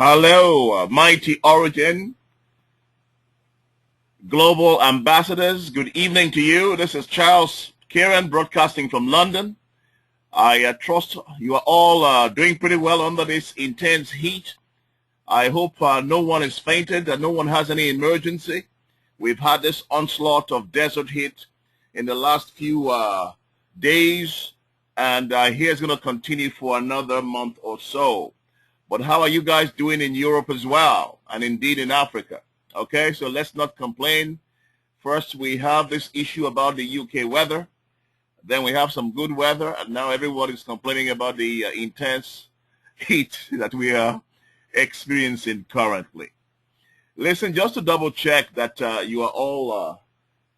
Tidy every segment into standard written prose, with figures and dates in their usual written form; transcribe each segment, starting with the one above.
Hello, Mighty Origin Global Ambassadors. Good evening to you. This is Charles Kieran broadcasting from London. I trust you are all doing pretty well under this intense heat. I hope no one is fainted and no one has any emergency. We've had this onslaught of desert heat in the last few days, and here it's going to continue for another month or so. But how are you guys doing in Europe as well, and indeed in Africa? Okay, so let's not complain. First, we have this issue about the UK weather. Then we have some good weather, and now everyone is complaining about the intense heat that we are experiencing currently. Listen, just to double check that you are all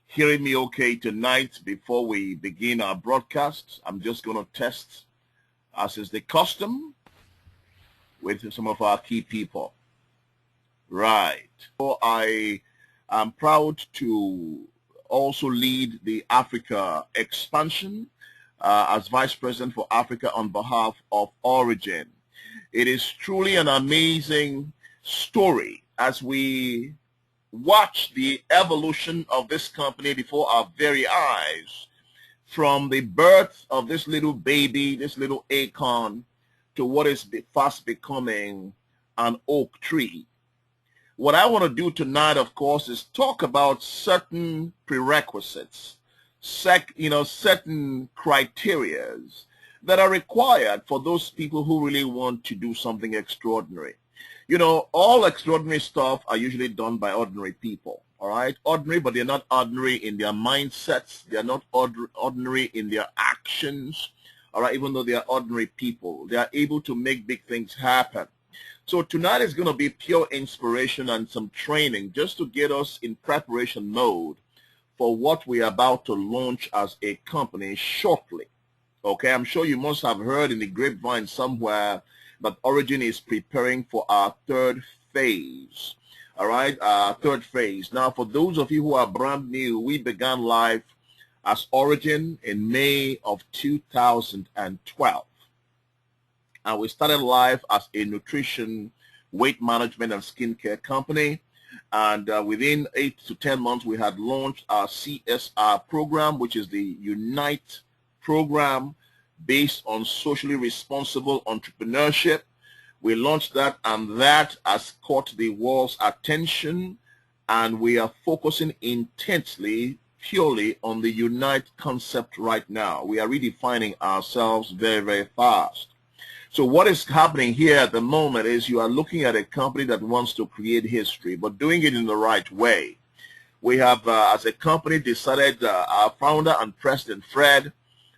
hearing me okay tonight before we begin our broadcast, I'm just going to test, as is the custom, with some of our key people. Right. So I am proud to also lead the Africa expansion as Vice President for Africa on behalf of Origin. It is truly an amazing story as we watch the evolution of this company before our very eyes, from the birth of this little baby, this little acorn, to what is fast becoming an oak tree. What I want to do tonight, of course, is talk about certain prerequisites, certain criterias that are required for those people who really want to do something extraordinary. You know, all extraordinary stuff are usually done by ordinary people, all right? Ordinary, but they're not ordinary in their mindsets. They're not ordinary in their actions. All right, even though they are ordinary people, they are able to make big things happen. So tonight is going to be pure inspiration and some training just to get us in preparation mode for what we are about to launch as a company shortly. Okay, I'm sure you must have heard in the grapevine somewhere that Origin is preparing for our third phase. All right, third phase. Now, for those of you who are brand new, we began live as Origin in May of 2012. And we started live as a nutrition, weight management, and skincare company. And within 8 to 10 months, we had launched our CSR program, which is the Unite program based on socially responsible entrepreneurship. We launched that, and that has caught the world's attention. And we are focusing intensely purely on the Unite concept right now. We are redefining ourselves very, very fast. So what is happening here at the moment is you are looking at a company that wants to create history, but doing it in the right way. We have, as a company, decided, our founder and president, Fred,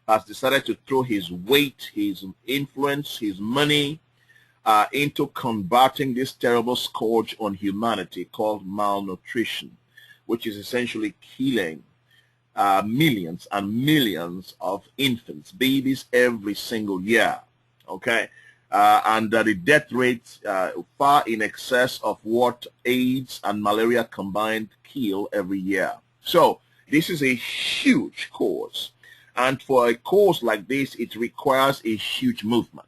has decided to throw his weight, his influence, his money into combating this terrible scourge on humanity called malnutrition, which is essentially killing millions and millions of infants, babies, every single year. Okay, and the death rate far in excess of what AIDS and malaria combined kill every year. So this is a huge cause, and for a cause like this, it requires a huge movement.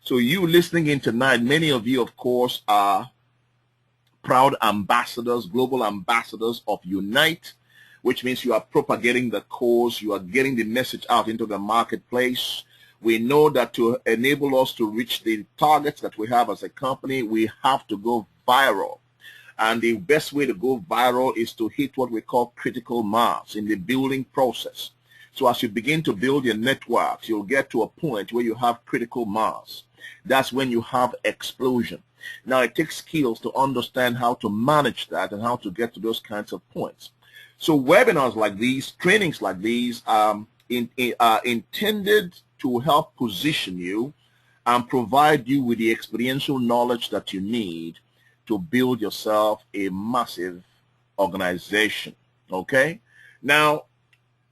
So you listening in tonight, many of you, of course, are proud ambassadors, global ambassadors of Unite, which means you are propagating the cause, you are getting the message out into the marketplace. We know that to enable us to reach the targets that we have as a company, we have to go viral. And the best way to go viral is to hit what we call critical mass in the building process. So as you begin to build your networks, you'll get to a point where you have critical mass. That's when you have explosion. Now, it takes skills to understand how to manage that and how to get to those kinds of points. So webinars like these, trainings like these are intended to help position you and provide you with the experiential knowledge that you need to build yourself a massive organization. Okay? Now,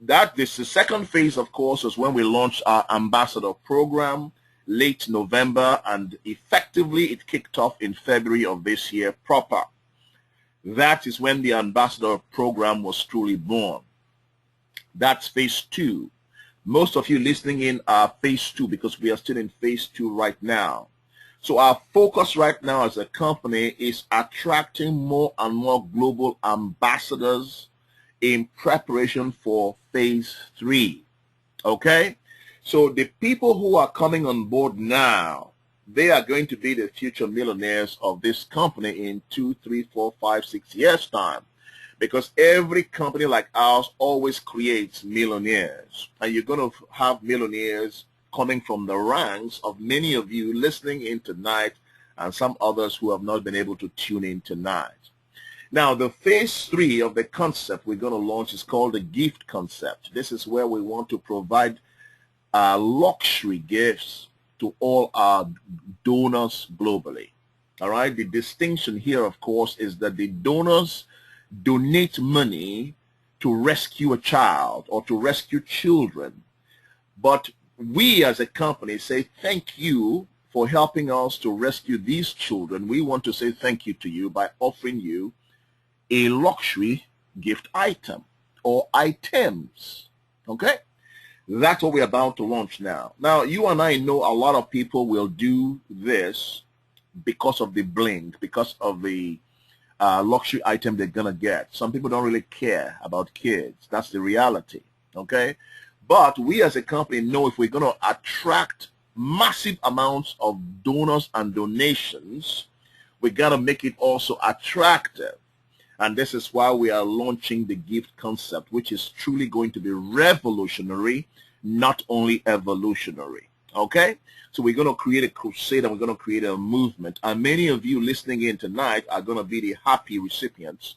this is the second phase, of course, is when we launched our ambassador program late November, and effectively it kicked off in February of this year proper. That is when the ambassador program was truly born. That's phase 2. Most of you listening in are phase 2 because we are still in phase 2 right now. So our focus right now as a company is attracting more and more global ambassadors in preparation for phase 3. Okay? So the people who are coming on board now, they are going to be the future millionaires of this company in 2, 3, 4, 5, 6 years' time. Because every company like ours always creates millionaires. And you're going to have millionaires coming from the ranks of many of you listening in tonight and some others who have not been able to tune in tonight. Now, the phase 3 of the concept we're going to launch is called the gift concept. This is where we want to provide luxury gifts to all our donors globally. All right. The distinction here, of course, is that the donors donate money to rescue a child or to rescue children. But we as a company say thank you for helping us to rescue these children. We want to say thank you to you by offering you a luxury gift item or items. Okay? That's what we're about to launch now. Now, you and I know a lot of people will do this because of the bling, because of the luxury item they're going to get. Some people don't really care about kids. That's the reality. Okay? But we as a company know if we're going to attract massive amounts of donors and donations, we got to make it also attractive. And this is why we are launching the gift concept, which is truly going to be revolutionary, not only evolutionary. Okay? So we're going to create a crusade and we're going to create a movement. And many of you listening in tonight are going to be the happy recipients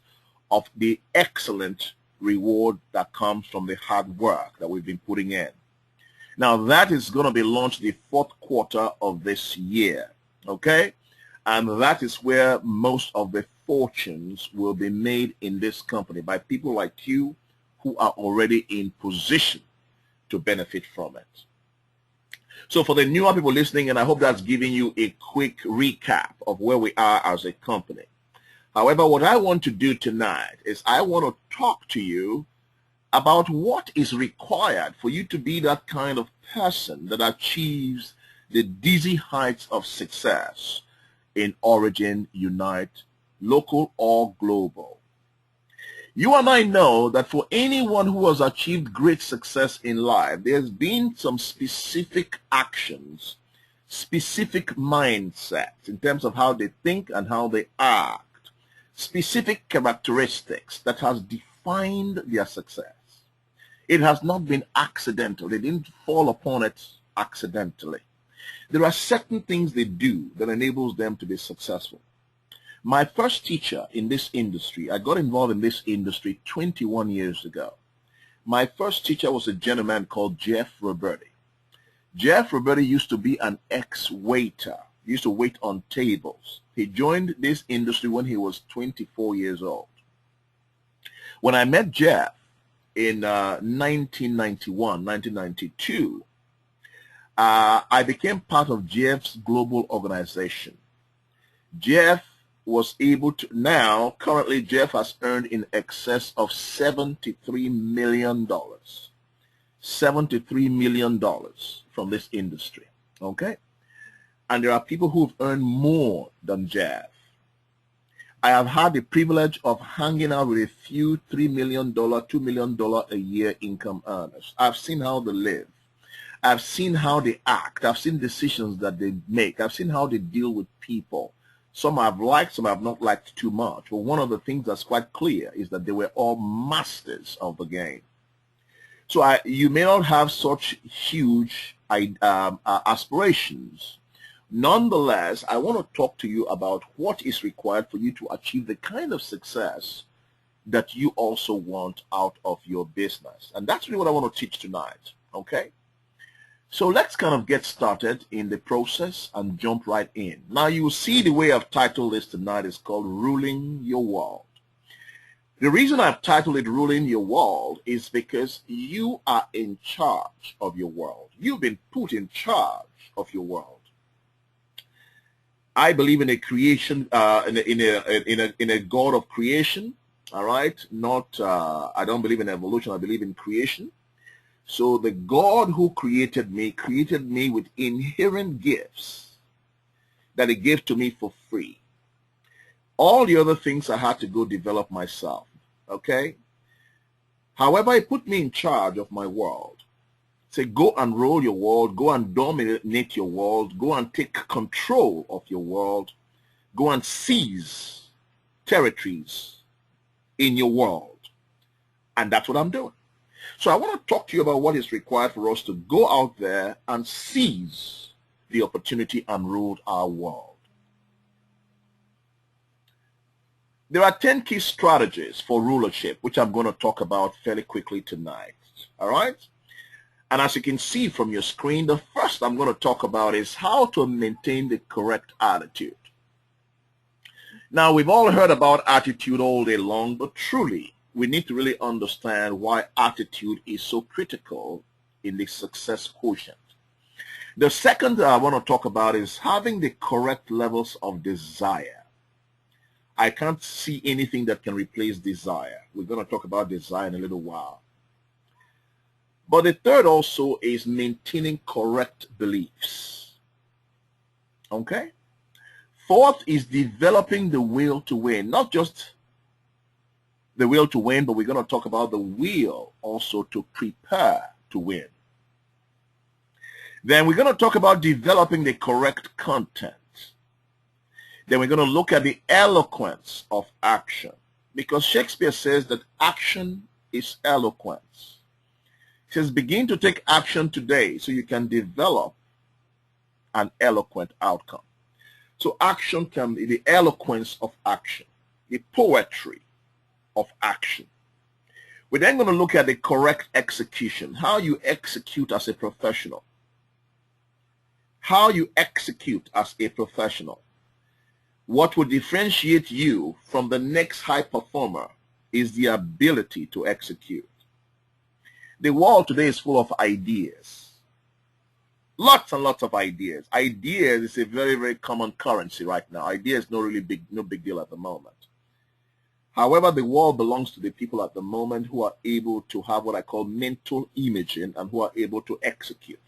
of the excellent reward that comes from the hard work that we've been putting in. Now that is going to be launched the 4th quarter of this year. Okay? And that is where most of the fortunes will be made in this company by people like you who are already in position to benefit from it. So for the newer people listening, and I hope that's giving you a quick recap of where we are as a company. However, what I want to do tonight is I want to talk to you about what is required for you to be that kind of person that achieves the dizzy heights of success in Origin Unite, local or global. You and I know that for anyone who has achieved great success in life, there's been some specific actions, specific mindsets in terms of how they think and how they act, specific characteristics that has defined their success. It has not been accidental. They didn't fall upon it accidentally. There are certain things they do that enables them to be successful. My first teacher in this industry, I got involved in this industry 21 years ago. My first teacher was a gentleman called Jeff Roberti. Jeff Roberti used to be an ex-waiter. He used to wait on tables. He joined this industry when he was 24 years old. When I met Jeff in 1991, 1992, I became part of Jeff's global organization. Jeff was able to, now, currently Jeff has earned in excess of $73 million. $73 million from this industry, okay? And there are people who've earned more than Jeff. I have had the privilege of hanging out with a few $3 million, $2 million a year income earners. I've seen how they live. I've seen how they act. I've seen decisions that they make. I've seen how they deal with people. Some I've liked, some I've not liked too much. But one of the things that's quite clear is that they were all masters of the game. So you may not have such huge aspirations. Nonetheless, I want to talk to you about what is required for you to achieve the kind of success that you also want out of your business. And that's really what I want to teach tonight, okay? So let's kind of get started in the process and jump right in. Now you will see the way I've titled this tonight is called Ruling Your World. The reason I've titled it Ruling Your World is because you are in charge of your world. You've been put in charge of your world. I believe in a creation, in a God of creation. All right, not. I don't believe in evolution. I believe in creation. So the God who created me with inherent gifts that he gave to me for free. All the other things I had to go develop myself, okay? However, he put me in charge of my world. Say, go and rule your world, go and dominate your world, go and take control of your world, go and seize territories in your world. And that's what I'm doing. So I want to talk to you about what is required for us to go out there and seize the opportunity and rule our world. There are 10 key strategies for rulership, which I'm going to talk about fairly quickly tonight. All right? And as you can see from your screen, the first I'm going to talk about is how to maintain the correct attitude. Now, we've all heard about attitude all day long, but truly, we need to really understand why attitude is so critical in the success quotient. The second that I want to talk about is having the correct levels of desire. I can't see anything that can replace desire. We're going to talk about desire in a little while. But the third also is maintaining correct beliefs. Okay? Fourth is developing the will to win. Not just the will to win, but we're going to talk about the will also to prepare to win. Then we're going to talk about developing the correct content. Then we're going to look at the eloquence of action, because Shakespeare says that action is eloquence. He says, begin to take action today so you can develop an eloquent outcome. So action can be the eloquence of action, the poetry of action. We're then going to look at the correct execution, how you execute as a professional. How you execute as a professional. What will differentiate you from the next high performer is the ability to execute. The world today is full of ideas. Lots and lots of ideas. Ideas is a very, very common currency right now. Ideas is no big deal at the moment. However, the world belongs to the people at the moment who are able to have what I call mental imaging and who are able to execute.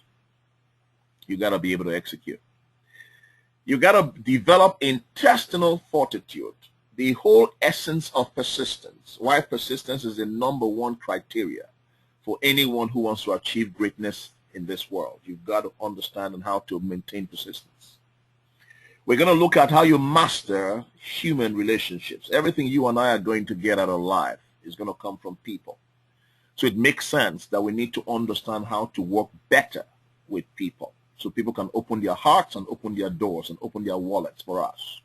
You got to be able to execute. You got to develop intestinal fortitude, the whole essence of persistence. Why persistence is the number one criteria for anyone who wants to achieve greatness in this world. You've got to understand and how to maintain persistence. We're going to look at how you master human relationships. Everything you and I are going to get out of life is going to come from people. So it makes sense that we need to understand how to work better with people, so people can open their hearts and open their doors and open their wallets for us.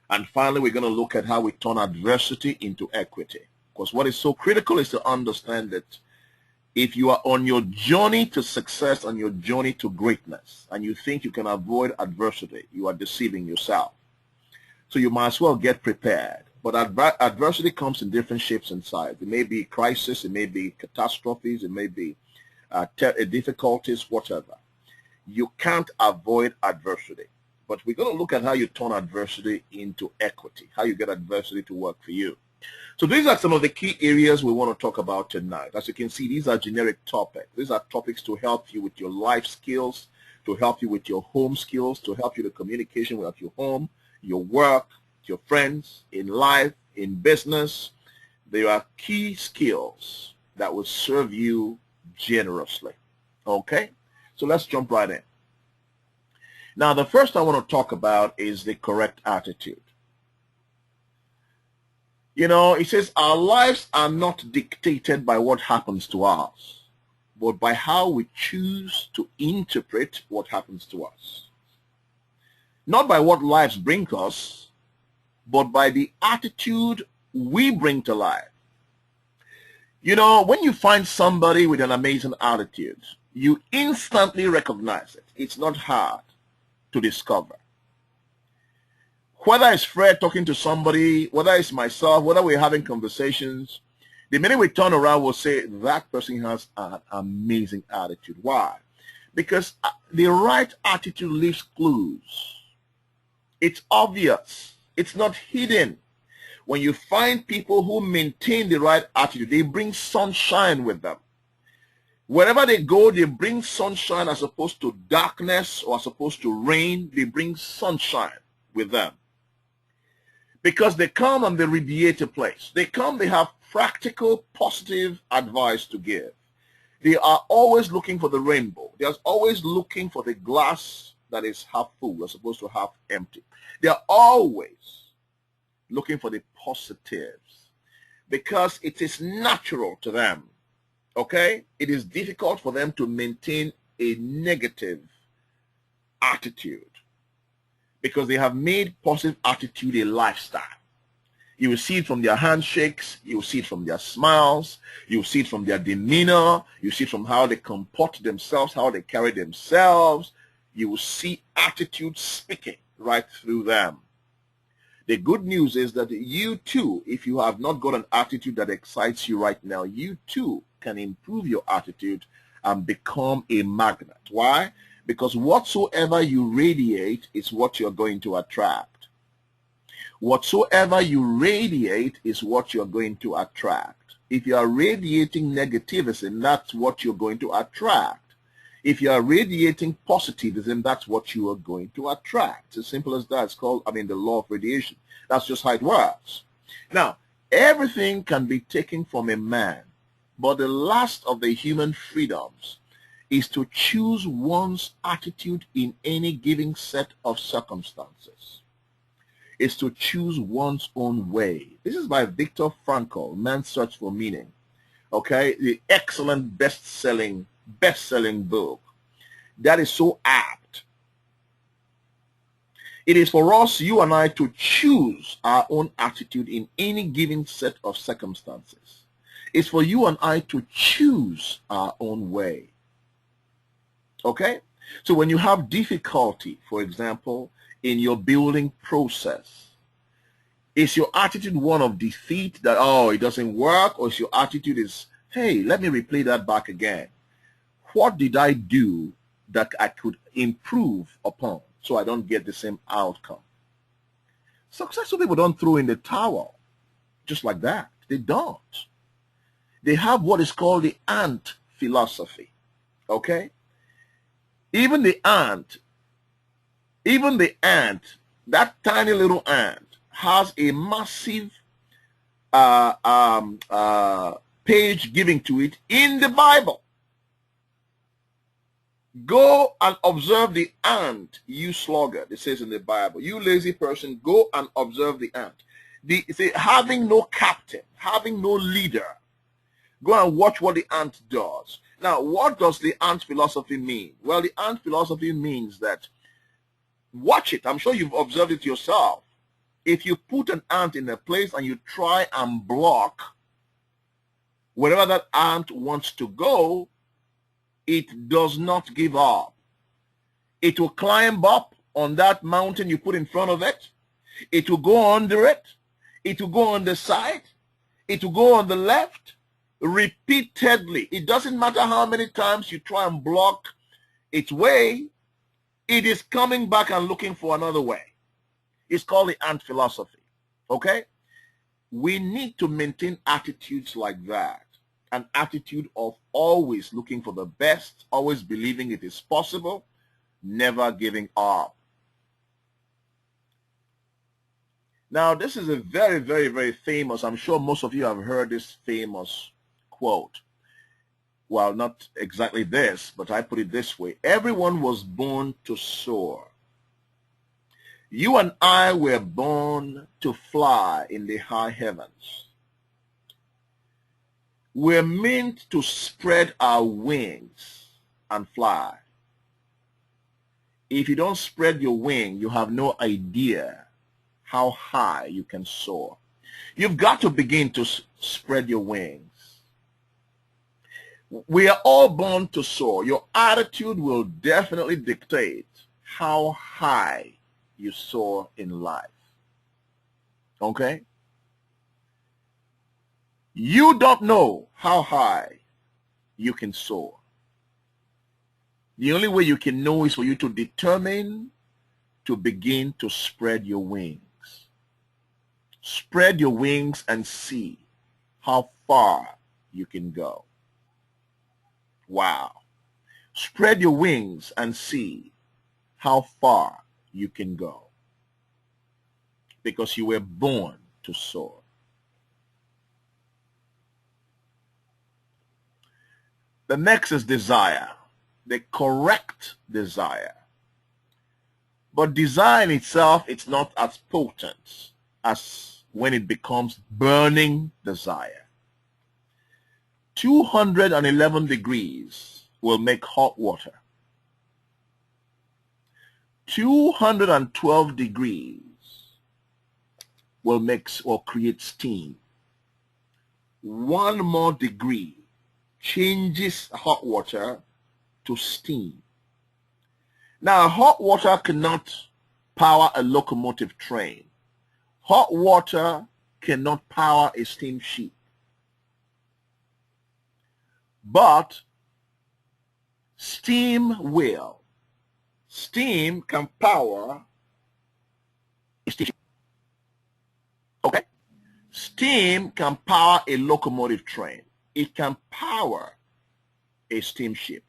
And finally, we're going to look at how we turn adversity into equity. Because what is so critical is to understand that if you are on your journey to success and your journey to greatness, and you think you can avoid adversity, you are deceiving yourself. So you might as well get prepared. But adversity comes in different shapes and sizes. It may be crisis, it may be catastrophes, it may be difficulties, whatever. You can't avoid adversity. But we're going to look at how you turn adversity into equity, how you get adversity to work for you. So these are some of the key areas we want to talk about tonight. As you can see, these are generic topics. These are topics to help you with your life skills, to help you with your home skills, to help you with communication with your home, your work, your friends, in life, in business. There are key skills that will serve you generously. Okay? So let's jump right in. Now, the first I want to talk about is the correct attitude. You know, it says our lives are not dictated by what happens to us, but by how we choose to interpret what happens to us. Not by what lives bring us, but by the attitude we bring to life. You know, when you find somebody with an amazing attitude, you instantly recognize it. It's not hard to discover. Whether it's Fred talking to somebody, whether it's myself, whether we're having conversations, the minute we turn around, we'll say that person has an amazing attitude. Why? Because the right attitude leaves clues. It's obvious. It's not hidden. When you find people who maintain the right attitude, they bring sunshine with them. Wherever they go, they bring sunshine as opposed to darkness or as opposed to rain. They bring sunshine with them. Because they come and they radiate a place. They come, they have practical, positive advice to give. They are always looking for the rainbow. They are always looking for the glass that is half full as opposed to half empty. They are always looking for the positives because it is natural to them. Okay? It is difficult for them to maintain a negative attitude because they have made positive attitude a lifestyle. You will see it from their handshakes. You will see it from their smiles. You will see it from their demeanor. You will see it from how they comport themselves, how they carry themselves. You will see attitude speaking right through them. The good news is that you too, if you have not got an attitude that excites you right now, you too can improve your attitude and become a magnet. Why? Because whatsoever you radiate is what you're going to attract. Whatsoever you radiate is what you're going to attract. If you are radiating negativism, that's what you're going to attract. If you are radiating positivism, that's what you are going to attract. It's as simple as that. It's called, the law of radiation. That's just how it works. Now, everything can be taken from a man, but the last of the human freedoms is to choose one's attitude in any given set of circumstances. Is to choose one's own way. This is by Viktor Frankl, Man's Search for Meaning. Okay, the excellent best-selling book that is so apt. It is for us, you and I, to choose our own attitude in any given set of circumstances. It's for you and I to choose our own way. Okay? So when you have difficulty, for example, in your building process, is your attitude one of defeat that, oh, it doesn't work? Or is your attitude is, hey, let me replay that back again. What did I do that I could improve upon so I don't get the same outcome? Successful people don't throw in the towel just like that. They don't. They have what is called the ant philosophy. Okay? Even the ant, that tiny little ant, has a massive page given to it in the Bible. Go and observe the ant, you sluggard, it says in the Bible. You lazy person, go and observe the ant. Having no captain, having no leader. Go and watch what the ant does. Now, what does the ant philosophy mean? Well, the ant philosophy means that, watch it. I'm sure you've observed it yourself. If you put an ant in a place and you try and block wherever that ant wants to go, it does not give up. It will climb up on that mountain you put in front of it. It will go under it. It will go on the side. It will go on the left. Repeatedly. It doesn't matter how many times you try and block its way, it is coming back and looking for another way. It's called the ant philosophy. Okay? We need to maintain attitudes like that. An attitude of always looking for the best, always believing it is possible, never giving up. Now, this is a very, very, very famous, I'm sure most of you have heard this famous quote. Well, not exactly this, but I put it this way. Everyone was born to soar. You and I were born to fly in the high heavens. We're meant to spread our wings and fly. If you don't spread your wing, you have no idea how high you can soar. You've got to begin to spread your wings. We are all born to soar. Your attitude will definitely dictate how high you soar in life. Okay? You don't know how high you can soar. The only way you can know is for you to determine to begin to spread your wings. Spread your wings and see how far you can go. Wow. Spread your wings and see how far you can go, because you were born to soar. The next is desire, the correct desire. But desire in itself, it's not as potent as when it becomes burning desire. 211 degrees will make hot water. 212 degrees will make or create steam. One more degree changes hot water to steam. Now, hot water cannot power a locomotive train. Hot water cannot power a steamship. But steam will. Steam can power a steamship. Okay? Steam can power a locomotive train. It can power a steamship.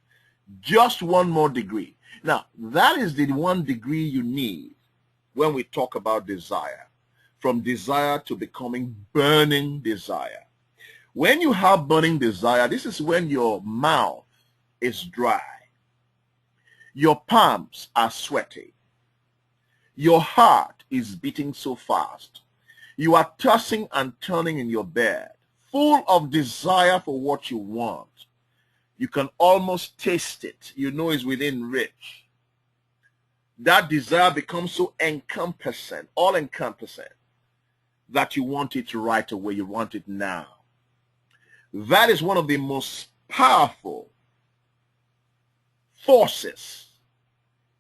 Just one more degree. Now, that is the 1 degree you need when we talk about desire. From desire to becoming burning desire. When you have burning desire, this is when your mouth is dry. Your palms are sweaty. Your heart is beating so fast. You are tossing and turning in your bed, full of desire for what you want. You can almost taste it. You know it's within reach. That desire becomes so encompassing, all-encompassing, that you want it right away. You want it now. That is one of the most powerful forces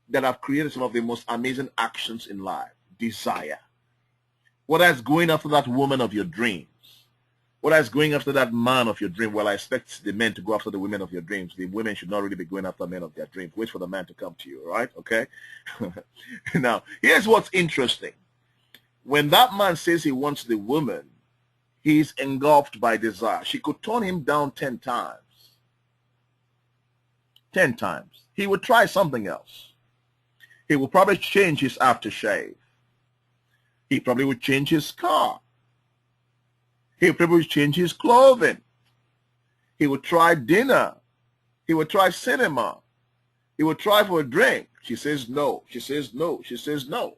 that have created some of the most amazing actions in life. Desire. Whether it's going after that woman of your dreams, whether it's going after that man of your dream. Well, I expect the men to go after the women of your dreams. The women should not really be going after men of their dreams. Wait for the man to come to you, right? Okay? Now, here's what's interesting. When that man says he wants the woman, he's engulfed by desire. She could turn him down 10 times. 10 times. He would try something else. He will probably change his aftershave. He probably would change his car. He would probably change his clothing. He would try dinner. He would try cinema. He would try for a drink. She says no. She says no. She says no.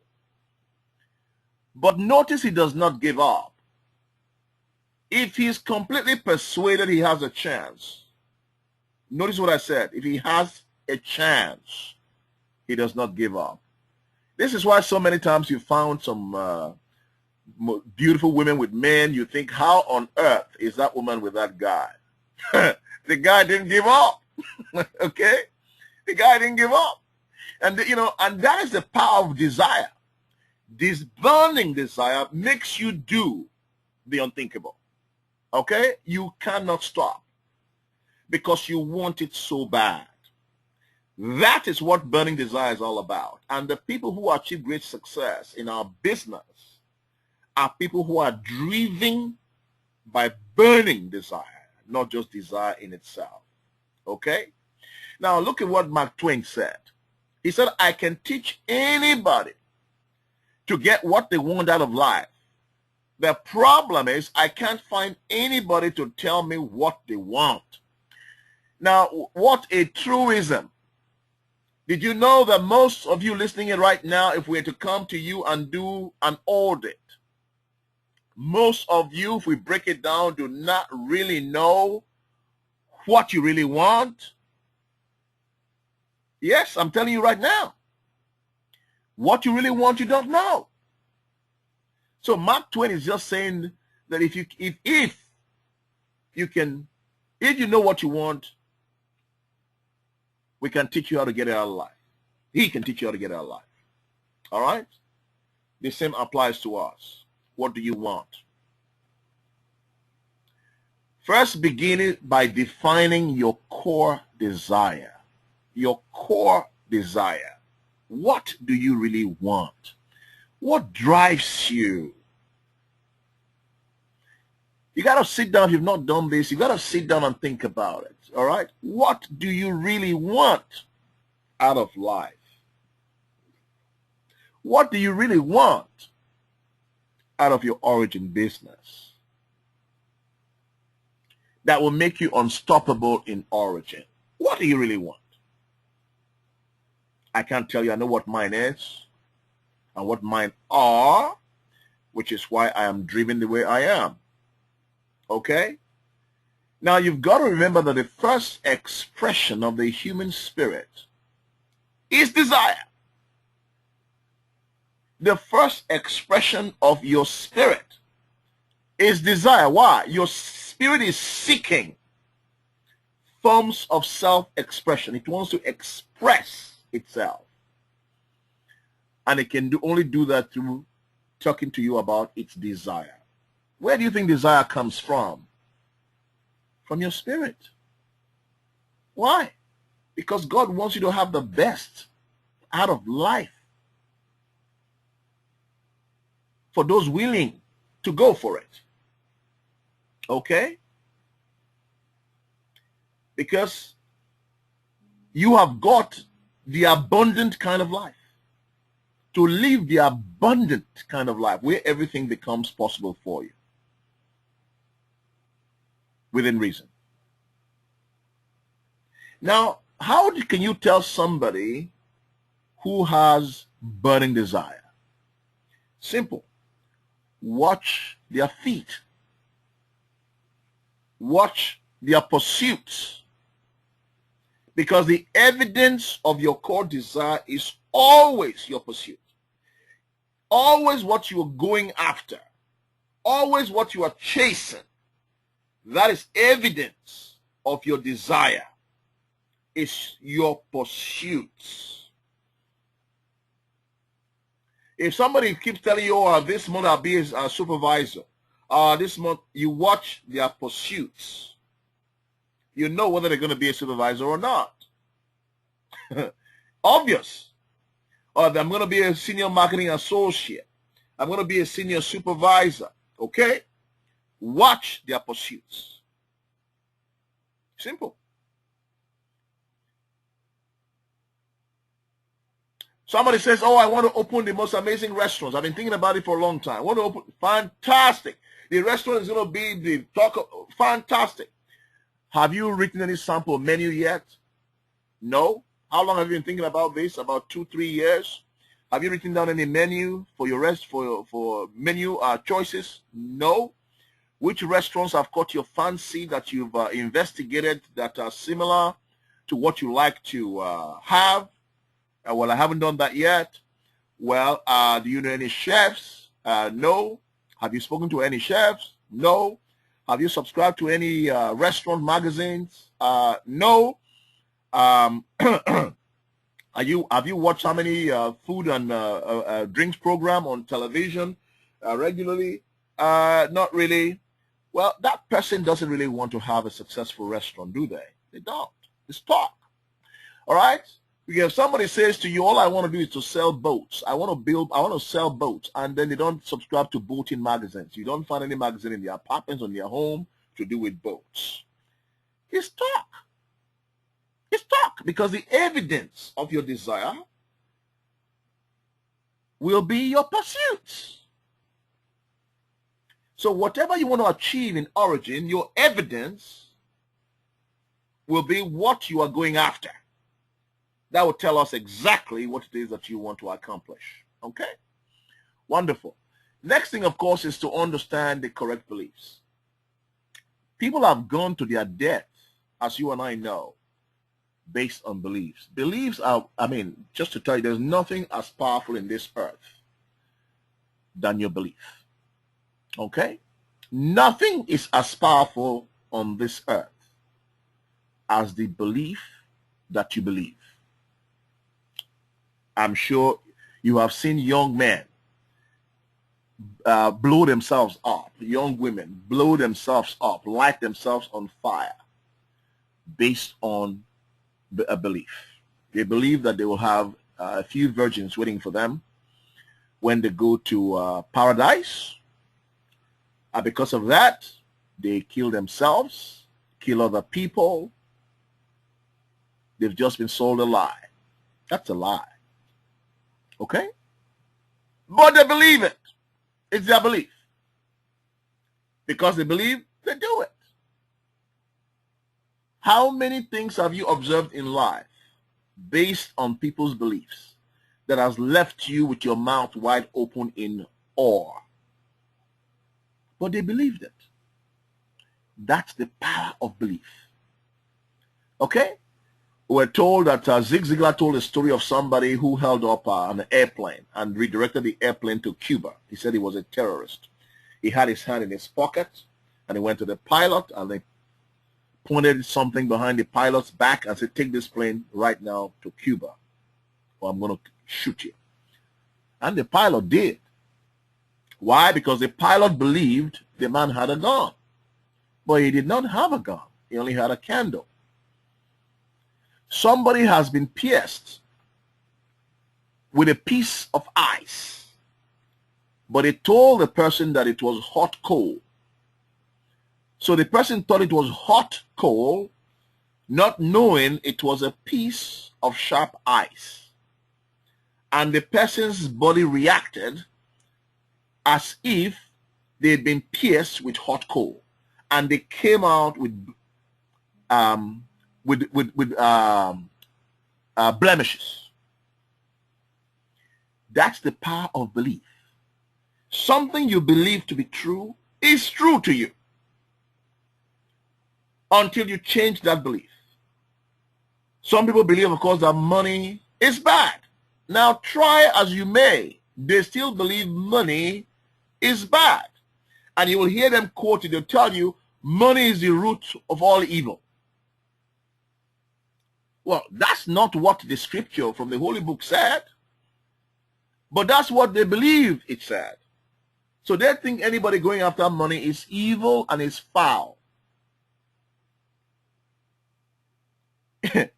But notice he does not give up. If he's completely persuaded he has a chance, notice what I said. If he has a chance, he does not give up. This is why so many times you found some beautiful women with men. You think, how on earth is that woman with that guy? The guy didn't give up. Okay? The guy didn't give up. And, and that is the power of desire. This burning desire makes you do the unthinkable. Okay? You cannot stop because you want it so bad. That is what burning desire is all about. And the people who achieve great success in our business are people who are driven by burning desire, not just desire in itself. Okay? Now look at what Mark Twain said. He said, I can teach anybody to get what they want out of life. The problem is I can't find anybody to tell me what they want. Now, what a truism. Did you know that most of you listening in right now, if we were to come to you and do an audit, most of you, if we break it down, do not really know what you really want? Yes, I'm telling you right now. What you really want, you don't know. So Mark Twain is just saying that if you know what you want, we can teach you how to get it out of life. He can teach you how to get it out of life. All right? The same applies to us. What do you want? First, begin it by defining your core desire. Your core desire. What do you really want? What drives you? You got to sit down. If you've not done this, you got to sit down and think about it. All right? What do you really want out of life? What do you really want out of your origin business that will make you unstoppable in origin? What do you really want? I can't tell you. I know what mine is and what mine are, which is why I am driven the way I am. Okay? Now, you've got to remember that the first expression of the human spirit is desire. The first expression of your spirit is desire. Why? Your spirit is seeking forms of self-expression. It wants to express itself. And it can only do that through talking to you about its desire. Where do you think desire comes from? From your spirit. Why? Because God wants you to have the best out of life for those willing to go for it. Okay? Because you have got the abundant kind of life. To live the abundant kind of life where everything becomes possible for you. Within reason. Now, how can you tell somebody who has burning desire? Simple. Watch their feet. Watch their pursuits. Because the evidence of your core desire is always your pursuit. Always what you are going after. Always what you are chasing. That is evidence of your desire. It's your pursuits. If somebody keeps telling you, oh, this month I'll be a supervisor, this month, you watch their pursuits. You know whether they're going to be a supervisor or not. Obvious. Or I'm going to be a senior marketing associate. I'm going to be a senior supervisor. Okay? Watch their pursuits. Simple. Somebody says, oh, I want to open the most amazing restaurants. I've been thinking about it for a long time. I want to open. Fantastic. The restaurant is going to be the talk of, fantastic. Have you written any sample menu yet? No. How long have you been thinking about this? About 2-3 years. Have you written down any menu for your for menu choices? No. Which restaurants have caught your fancy that you've investigated that are similar to what you like to have? Well, I haven't done that yet. Well, do you know any chefs? No. Have you spoken to any chefs? No. Have you subscribed to any restaurant magazines? No. Have you watched how many food and drinks program on television regularly? Not really. Well, that person doesn't really want to have a successful restaurant, do they? They don't. It's talk. All right? If somebody says to you, all I want to do is to sell boats. I want to sell boats. And then they don't subscribe to boating magazines. You don't find any magazine in their apartments or in their home to do with boats. It's talk. It's talk. Because the evidence of your desire will be your pursuits. So whatever you want to achieve in origin, your evidence will be what you are going after. That will tell us exactly what it is that you want to accomplish. Okay? Wonderful. Next thing, of course, is to understand the correct beliefs. People have gone to their death, as you and I know, based on beliefs. Beliefs are, just to tell you, there's nothing as powerful in this earth than your belief. Okay? Nothing is as powerful on this earth as the belief that you believe. I'm sure you have seen young men blow themselves up, young women blow themselves up, light themselves on fire based on a belief. They believe that they will have a few virgins waiting for them when they go to paradise. Because of that, They kill themselves, kill other people. They've just been sold a lie. That's a lie. Okay? But they believe it. It's their belief. Because they believe, they do it. How many things have you observed in life based on people's beliefs that has left you with your mouth wide open in awe? But they believed it. That's the power of belief. Okay? We're told that Zig Ziglar told a story of somebody who held up an airplane and redirected the airplane to Cuba. He said he was a terrorist. He had his hand in his pocket and he went to the pilot and they pointed something behind the pilot's back and said, take this plane right now to Cuba or I'm going to shoot you. And the pilot did. Why? Because the pilot believed the man had a gun. But he did not have a gun. He only had a candle. Somebody has been pierced with a piece of ice, but they told the person that it was hot coal. So the person thought it was hot coal, not knowing it was a piece of sharp ice. And the person's body reacted as if they had been pierced with hot coal. And they came out with blemishes. That's the power of belief. Something you believe to be true is true to you until you change that belief. Some people believe, of course, that money is bad. Now, try as you may, they still believe money is bad. And you will hear them quoted, they'll tell you, money is the root of all evil. Well, that's not what the scripture from the Holy Book said, but that's what they believe it said. So they think anybody going after money is evil and is foul.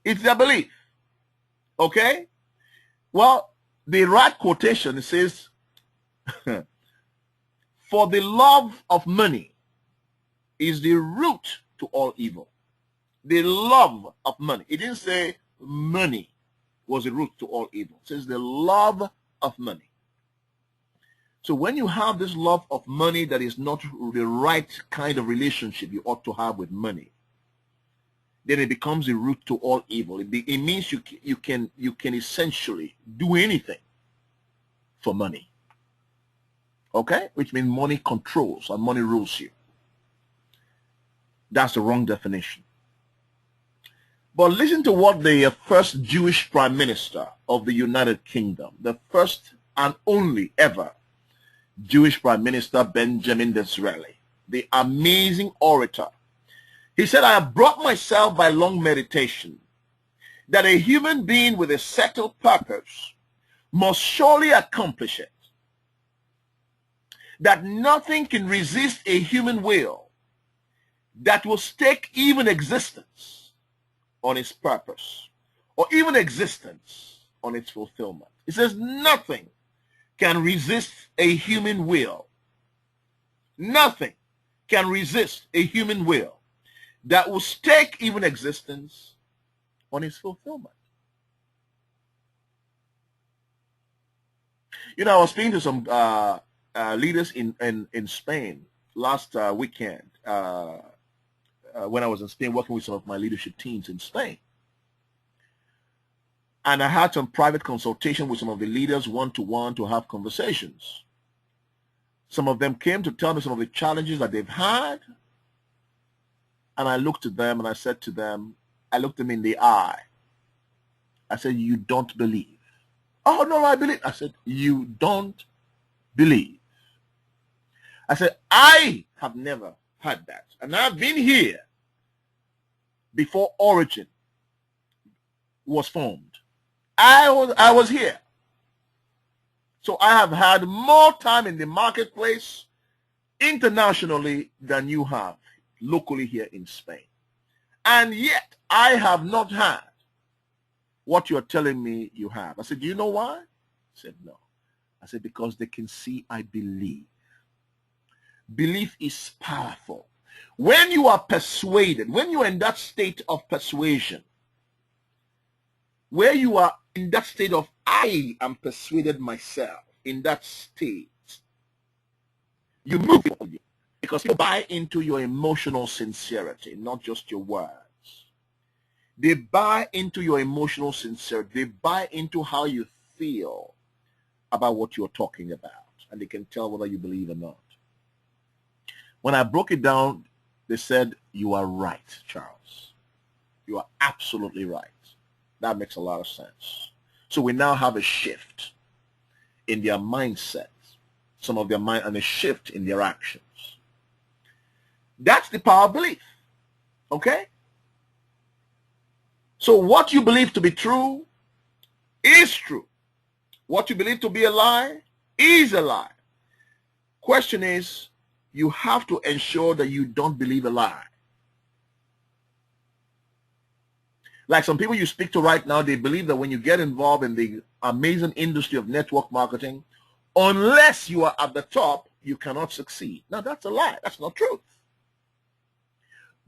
It's their belief. Okay? Well, the right quotation says, for the love of money is the root to all evil. The love of money. It didn't say money was the root to all evil. It says the love of money. So when you have this love of money that is not the right kind of relationship you ought to have with money, then it becomes the root to all evil. It means you can essentially do anything for money. Okay? Which means money controls and money rules you. That's the wrong definition. But listen to what the first Jewish prime minister of the United Kingdom, the first and only ever Jewish prime minister, Benjamin Disraeli, the amazing orator. He said, I have brought myself by long meditation that a human being with a settled purpose must surely accomplish it, that nothing can resist a human will that will stake even existence on its purpose, or even existence on its fulfillment. It says nothing can resist a human will. Nothing can resist a human will that will stake even existence on its fulfillment. You know, I was speaking to some leaders in Spain last weekend when I was in Spain working with some of my leadership teams in Spain. And I had some private consultation with some of the leaders one-to-one to have conversations. Some of them came to tell me some of the challenges that they've had. And I looked at them and I said to them, I looked them in the eye. I said, you don't believe. Oh, no, I believe. I said, you don't believe. I said, I have never had that. And I've been here before Origin was formed. I was here. So I have had more time in the marketplace internationally than you have locally here in Spain. And yet I have not had what you're telling me you have. I said, do you know why? He said, no. I said, because they can see I believe. Belief is powerful. When you are persuaded, when you are in that state of persuasion, where you are in that state of I am persuaded myself, in that state, you move because you buy into your emotional sincerity, not just your words. They buy into your emotional sincerity. They buy into how you feel about what you're talking about, and they can tell whether you believe or not. When I broke it down, they said, you are right, Charles. You are absolutely right. That makes a lot of sense. So we now have a shift in their mindset, some of their mind, and a shift in their actions. That's the power of belief. Okay? So what you believe to be true is true. What you believe to be a lie is a lie. Question is, you have to ensure that you don't believe a lie. Like some people you speak to right now, they believe that when you get involved in the amazing industry of network marketing, unless you are at the top, you cannot succeed. Now that's a lie. That's not true.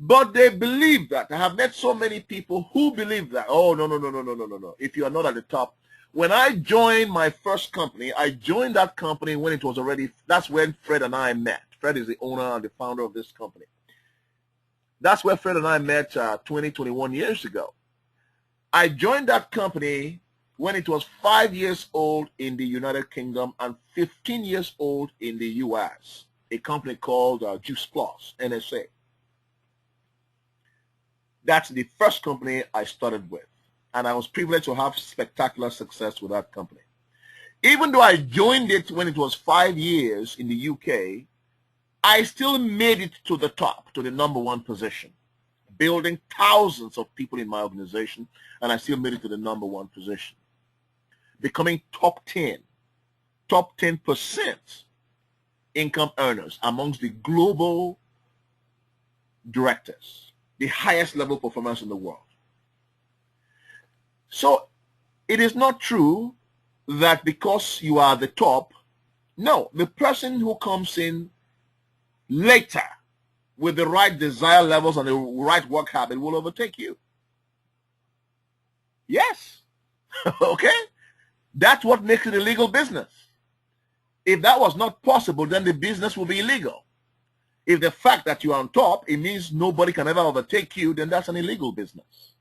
But they believe that. I have met so many people who believe that. Oh, no. If you are not at the top. When I joined my first company, I joined that company when it was already, that's when Fred and I met. Fred is the owner and the founder of this company. That's where Fred and I met 21 years ago. I joined that company when it was 5 years old in the United Kingdom and 15 years old in the US, a company called Juice Plus, NSA. That's the first company I started with, and I was privileged to have spectacular success with that company. Even though I joined it when it was 5 years in the UK, I still made it to the top, to the number 1 position, building thousands of people in my organization, and I still made it to the number 1 position, becoming top 10% income earners amongst the global directors, the highest level performance in the world. So it is not true that because you are the top, no, the person who comes in later with the right desire levels and the right work habit will overtake you. Yes. Okay? That's what makes it a legal business. If that was not possible, then the business will be illegal. If the fact that you are on top, it means nobody can ever overtake you, then that's an illegal business.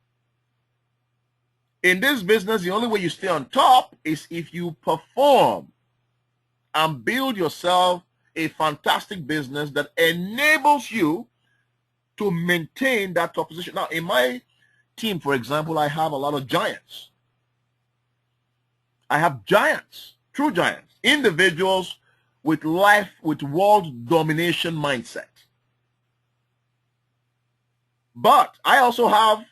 In this business, the only way you stay on top is if you perform and build yourself a fantastic business that enables you to maintain that top position. Now, in my team, for example, I have a lot of giants. I have giants, true giants, individuals with world domination mindset. But I also have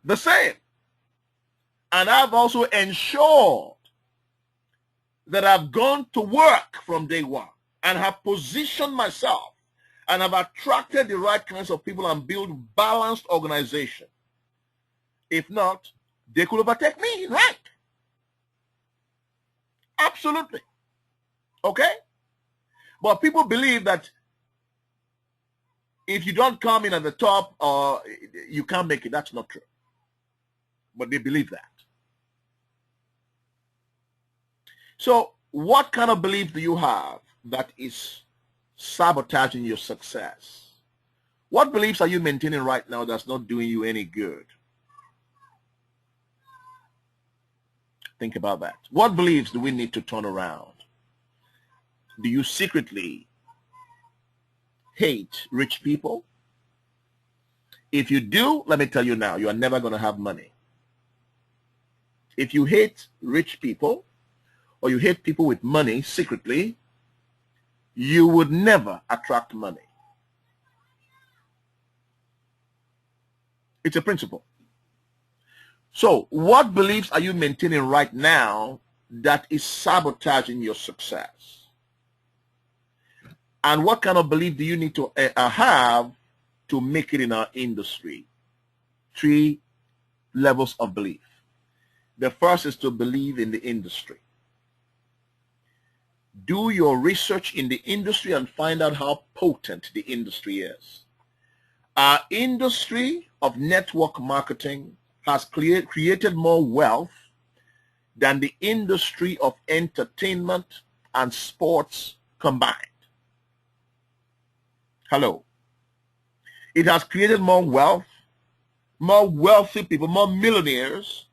the same. And I've also ensured that I've gone to work from day one and have positioned myself and have attracted the right kinds of people and built balanced organization. If not, they could overtake me, right? Absolutely. Okay? But people believe that if you don't come in at the top, you can't make it. That's not true. But they believe that. So what kind of belief do you have that is sabotaging your success? What beliefs are you maintaining right now that's not doing you any good? Think about that. What beliefs do we need to turn around? Do you secretly hate rich people? If you do, let me tell you now, you are never going to have money. If you hate rich people, or you hate people with money secretly, you would never attract money. It's a principle. So what beliefs are you maintaining right now that is sabotaging your success? And what kind of belief do you need to have to make it in our industry? 3 levels of belief. The first is to believe in the industry. Do your research in the industry and find out how potent the industry is. Our industry of network marketing has created more wealth than the industry of entertainment and sports combined. Hello. It has created more wealth, more wealthy people, more millionaires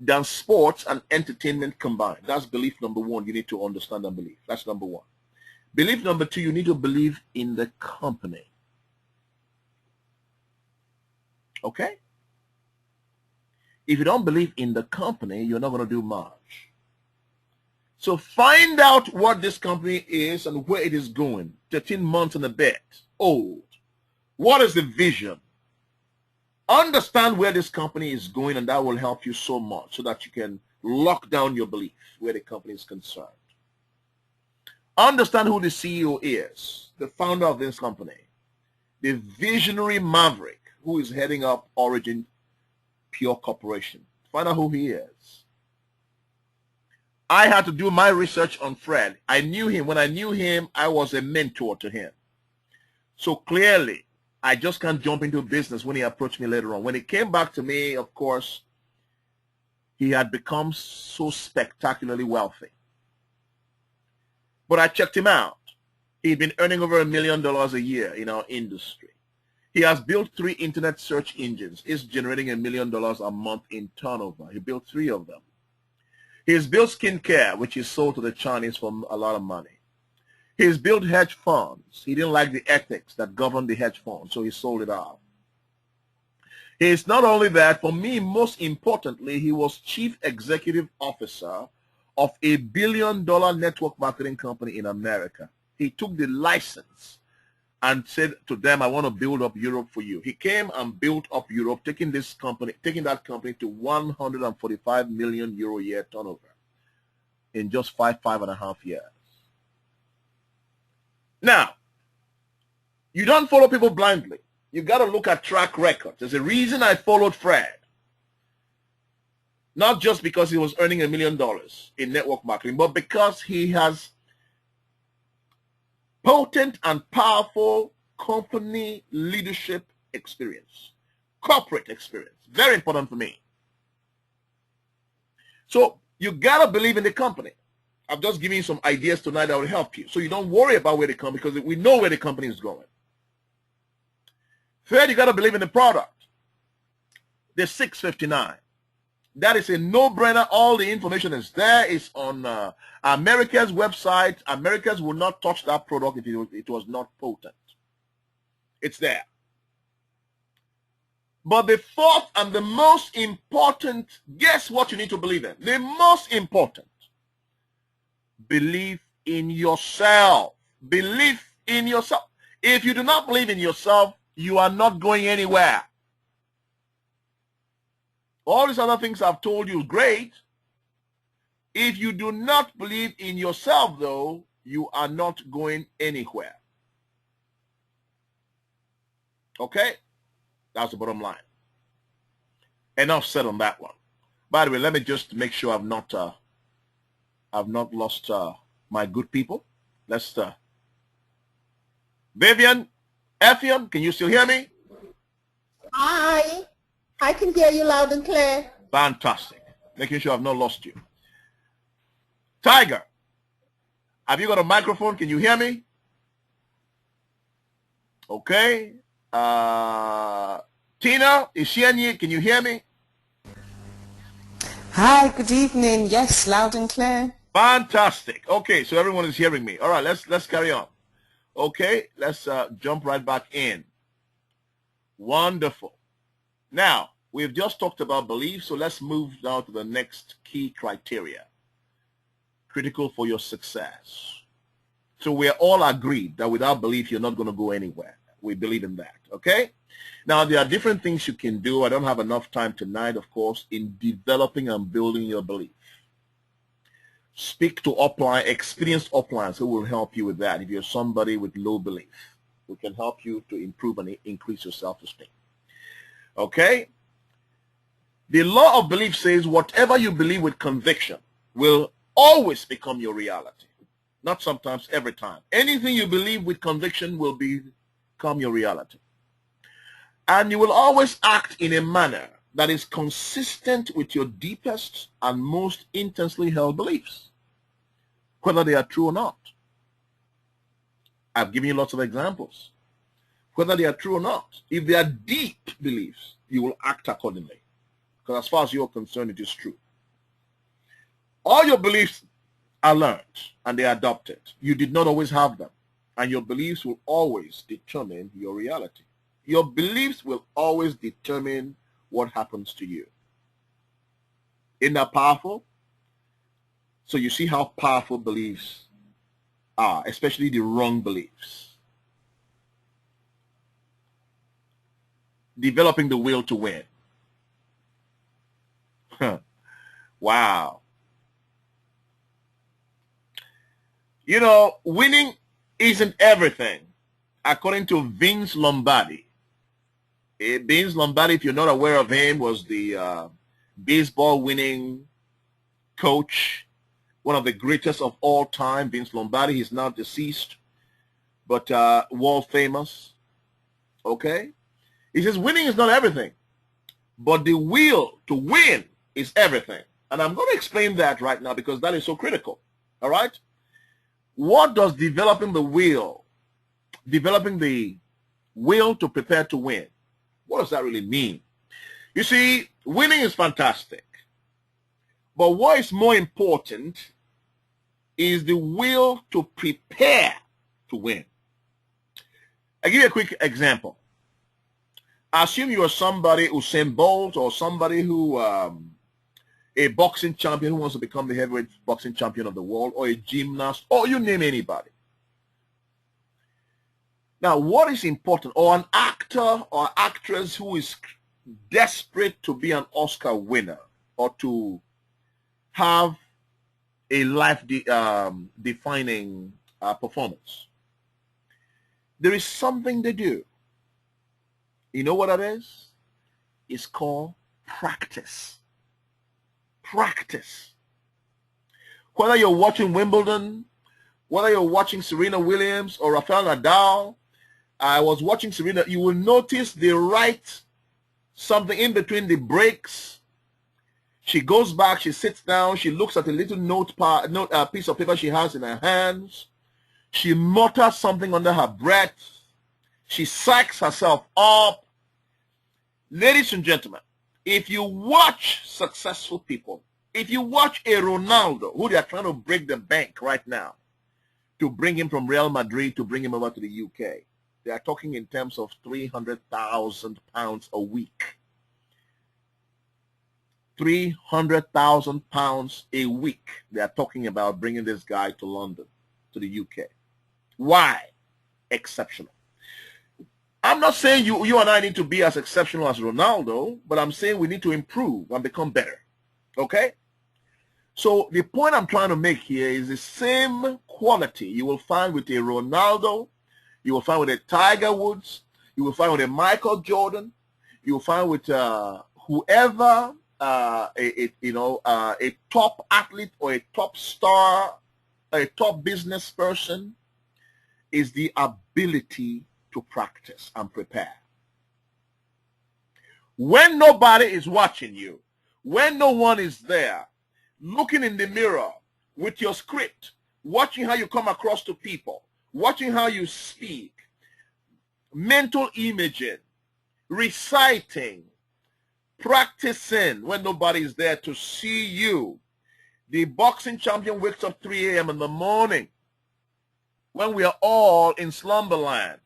than sports and entertainment combined. That's belief number one. You need to understand and believe. That's number one. Belief number two, you need to believe in the company. Okay? If you don't believe in the company, you're not going to do much. So find out what this company is and where it is going. 13 months and a bit old. What is the vision? Understand where this company is going, and that will help you so much so that you can lock down your belief where the company is concerned. Understand who the CEO is, the founder of this company, the visionary maverick who is heading up Origin Pure Corporation. Find out who he is. I had to do my research on Fred. I knew him. When I knew him, I was a mentor to him. So clearly, I just can't jump into business when he approached me later on. When he came back to me, of course, he had become so spectacularly wealthy. But I checked him out. He'd been earning over $1 million a year in our industry. He has built 3 internet search engines. He's generating $1 million a month in turnover. He built 3 of them. He's built skincare, which is sold to the Chinese for a lot of money. He's built hedge funds. He didn't like the ethics that governed the hedge fund, so he sold it out. He's not only that, for me, most importantly, he was chief executive officer of a $1 billion network marketing company in America. He took the license and said to them, I want to build up Europe for you. He came and built up Europe, taking that company to 145 million euro a year turnover in just 5.5 years. Now, you don't follow people blindly. You got to look at track record. There's a reason I followed Fred. Not just because he was earning $1 million in network marketing, but because he has potent and powerful company leadership experience, corporate experience. Very important for me. So you got to believe in the company. I've just given you some ideas tonight that will help you. So you don't worry about where they come, because we know where the company is going. Third, you got to believe in the product. The 659. That is a no-brainer. All the information is there. It's on America's website. America's will not touch that product if it was not potent. It's there. But the fourth and the most important, guess what you need to believe in? The most important. Believe in yourself. Believe in yourself. If you do not believe in yourself, you are not going anywhere. All these other things I've told you, great. If you do not believe in yourself, though, you are not going anywhere. Okay? That's the bottom line. Enough said on that one. By the way, let me just make sure I've not lost my good people. Let's Vivian, Effion, can you still hear me? Hi, I can hear you loud and clear. Fantastic. Making sure I've not lost you. Tiger, have you got a microphone? Can you hear me? Okay. Tina, is she in you? Can you hear me? Hi, good evening. Yes, loud and clear. Fantastic. Okay, so everyone is hearing me. All right, let's carry on. Okay, let's jump right back in. Wonderful. Now, we've just talked about belief, so let's move now to the next key criteria. Critical for your success. So we're all agreed that without belief, you're not going to go anywhere. We believe in that, okay? Now, there are different things you can do. I don't have enough time tonight, of course, in developing and building your belief. Speak to upline, experienced uplines who will help you with that. If you're somebody with low belief, we can help you to improve and increase your self-esteem. Okay? The law of belief says whatever you believe with conviction will always become your reality. Not sometimes, every time. Anything you believe with conviction will become your reality. And you will always act in a manner that is consistent with your deepest and most intensely held beliefs, whether they are true or not. I've given you lots of examples. Whether they are true or not, if they are deep beliefs, you will act accordingly. Because as far as you're concerned, it is true. All your beliefs are learned and they are adopted. You did not always have them. And your beliefs will always determine your reality. Your beliefs will always determine what happens to you. Isn't that powerful? So you see how powerful beliefs are, especially the wrong beliefs. Developing the will to win. Wow. You know, winning isn't everything, according to Vince Lombardi. Vince Lombardi, if you're not aware of him, was the baseball winning coach, one of the greatest of all time. Vince Lombardi, he's now deceased, but world famous. Okay? He says winning is not everything, but the will to win is everything. And I'm going to explain that right now because that is so critical. All right? What does developing the will to prepare to win, what does that really mean? You see, winning is fantastic. But what is more important is the will to prepare to win. I'll give you a quick example. Assume you are somebody, Usain Bolt, or somebody who, a boxing champion who wants to become the heavyweight boxing champion of the world, or a gymnast, or you name anybody. Now, what is important, or an actor or actress who is desperate to be an Oscar winner or to have a life-defining performance. There is something they do. You know what that is? It's called practice. Practice. Whether you're watching Wimbledon, whether you're watching Serena Williams or Rafael Nadal, I was watching Serena, you will notice they write something in between the breaks. She goes back, she sits down, she looks at a little piece of paper she has in her hands. She mutters something under her breath. She psychs herself up. Ladies and gentlemen, if you watch successful people, if you watch a Ronaldo, who they are trying to break the bank right now, to bring him from Real Madrid to bring him over to the UK, they are talking in terms of £300,000 a week. £300,000 a week. They are talking about bringing this guy to London, to the UK. Why? Exceptional. I'm not saying you and I need to be as exceptional as Ronaldo, but I'm saying we need to improve and become better. Okay? So the point I'm trying to make here is the same quality you will find with a Ronaldo, you will find with a Tiger Woods, you will find with a Michael Jordan, you will find with whoever, a top athlete or a top star, a top business person, is the ability to practice and prepare. When nobody is watching you, when no one is there, looking in the mirror with your script, watching how you come across to people, watching how you speak, mental imaging, reciting, practicing when nobody is there to see you. The boxing champion wakes up 3 a.m. in the morning when we are all in slumberland,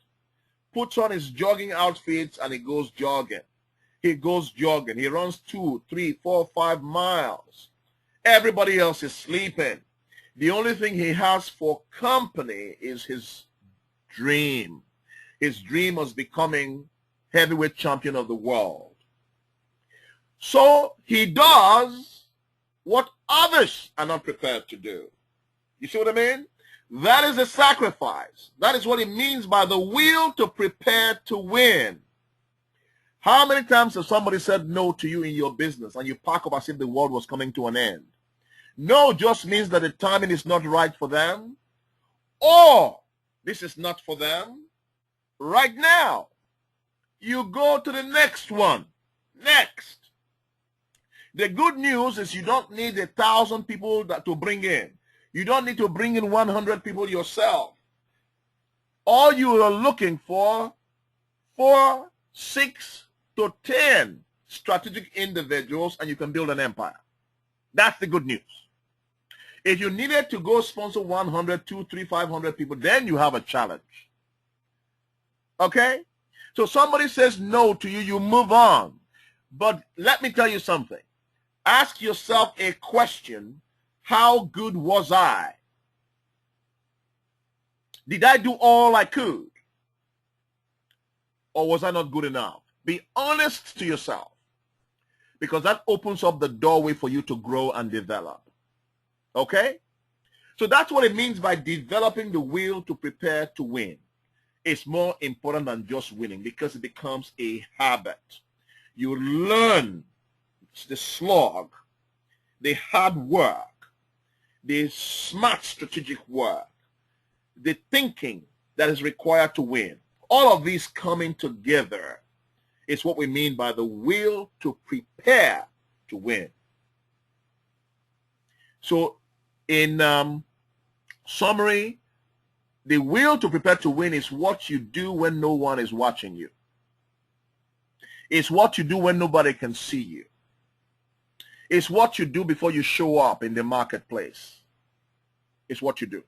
puts on his jogging outfits and he goes jogging. He goes jogging. He runs 2, 3, 4, 5 miles. Everybody else is sleeping. The only thing he has for company is his dream. His dream of becoming heavyweight champion of the world. So he does what others are not prepared to do. You see what I mean? That is a sacrifice. That is what it means by the will to prepare to win. How many times has somebody said no to you in your business and you pack up as if the world was coming to an end? No just means that the timing is not right for them, or this is not for them right now. you go to the next one. Next. The good news is you don't need 1,000 people to bring in. You don't need to bring in 100 people yourself. All you are looking for, 4, 6 to 10 strategic individuals, and you can build an empire. That's the good news. If you needed to go sponsor 100, 200, 300, 500 people, then you have a challenge. Okay? So somebody says no to you, you move on. But let me tell you something. Ask yourself a question. How good was I? Did I do all I could? Or was I not good enough? Be honest to yourself, because that opens up the doorway for you to grow and develop. Okay? So that's what it means by developing the will to prepare to win. It's more important than just winning, because it becomes a habit. You learn the slog, the hard work, the smart strategic work, the thinking that is required to win. All of these coming together is what we mean by the will to prepare to win. So in summary, the will to prepare to win is what you do when no one is watching you. It's what you do when nobody can see you. It's what you do before you show up in the marketplace. It's what you do.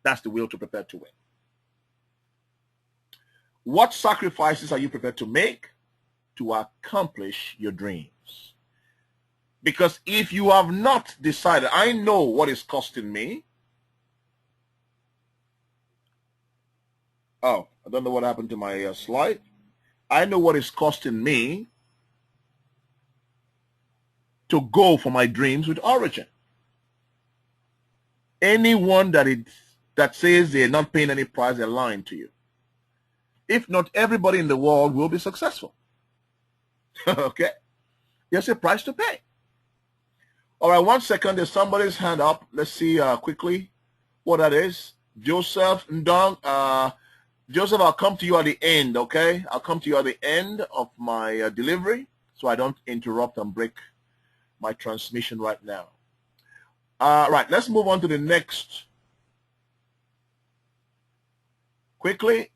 That's the will to prepare to win. What sacrifices are you prepared to make to accomplish your dreams? Because if you have not decided, I know what is costing me. Oh, I don't know what happened to my slide. I know what is costing me to go for my dreams with Origin. Anyone that says they're not paying any price, they're lying to you. If not, everybody in the world will be successful. Okay? There's a price to pay. All right, 1 second. There's somebody's hand up. Let's see quickly what that is. Joseph Ndong. Joseph, I'll come to you at the end, okay? I'll come to you at the end of my delivery so I don't interrupt and break my transmission right now. Right, let's move on to the next. Quickly.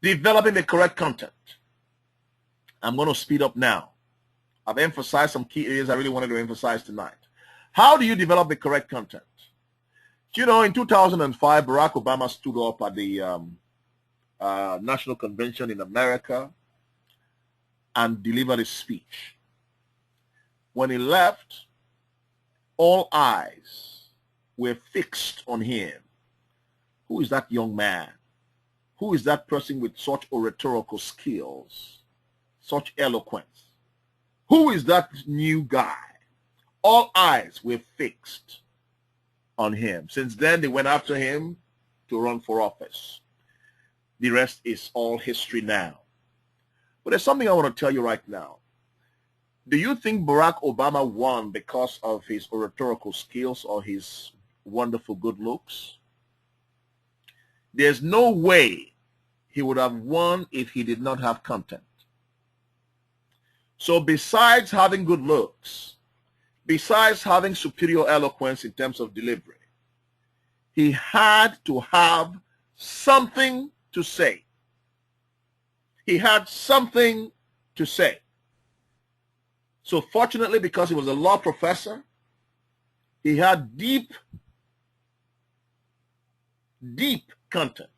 Developing the correct content. I'm going to speed up now. I've emphasized some key areas I really wanted to emphasize tonight. How do you develop the correct content? You know, in 2005, Barack Obama stood up at the National Convention in America and delivered a speech. When he left, all eyes were fixed on him. Who is that young man? Who is that person with such oratorical skills, such eloquence? Who is that new guy? All eyes were fixed on him. Since then, they went after him to run for office. The rest is all history now. But there's something I want to tell you right now. Do you think Barack Obama won because of his oratorical skills or his wonderful good looks? There's no way he would have won if he did not have content. So besides having good looks, besides having superior eloquence in terms of delivery, he had to have something to say. He had something to say. So fortunately, because he was a law professor, he had deep content.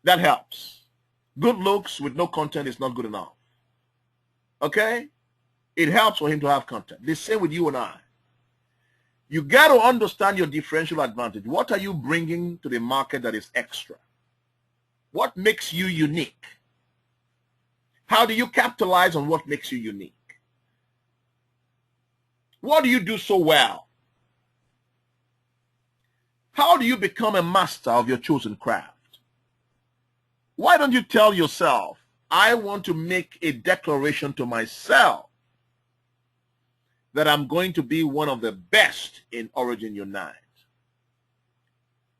That helps. Good looks with no content is not good enough. Okay? It helps for him to have content. The same with you and I. You got to understand your differential advantage. What are you bringing to the market that is extra? What makes you unique? How do you capitalize on what makes you unique? What do you do so well? How do you become a master of your chosen craft? Why don't you tell yourself, I want to make a declaration to myself that I'm going to be one of the best in Origin Unite.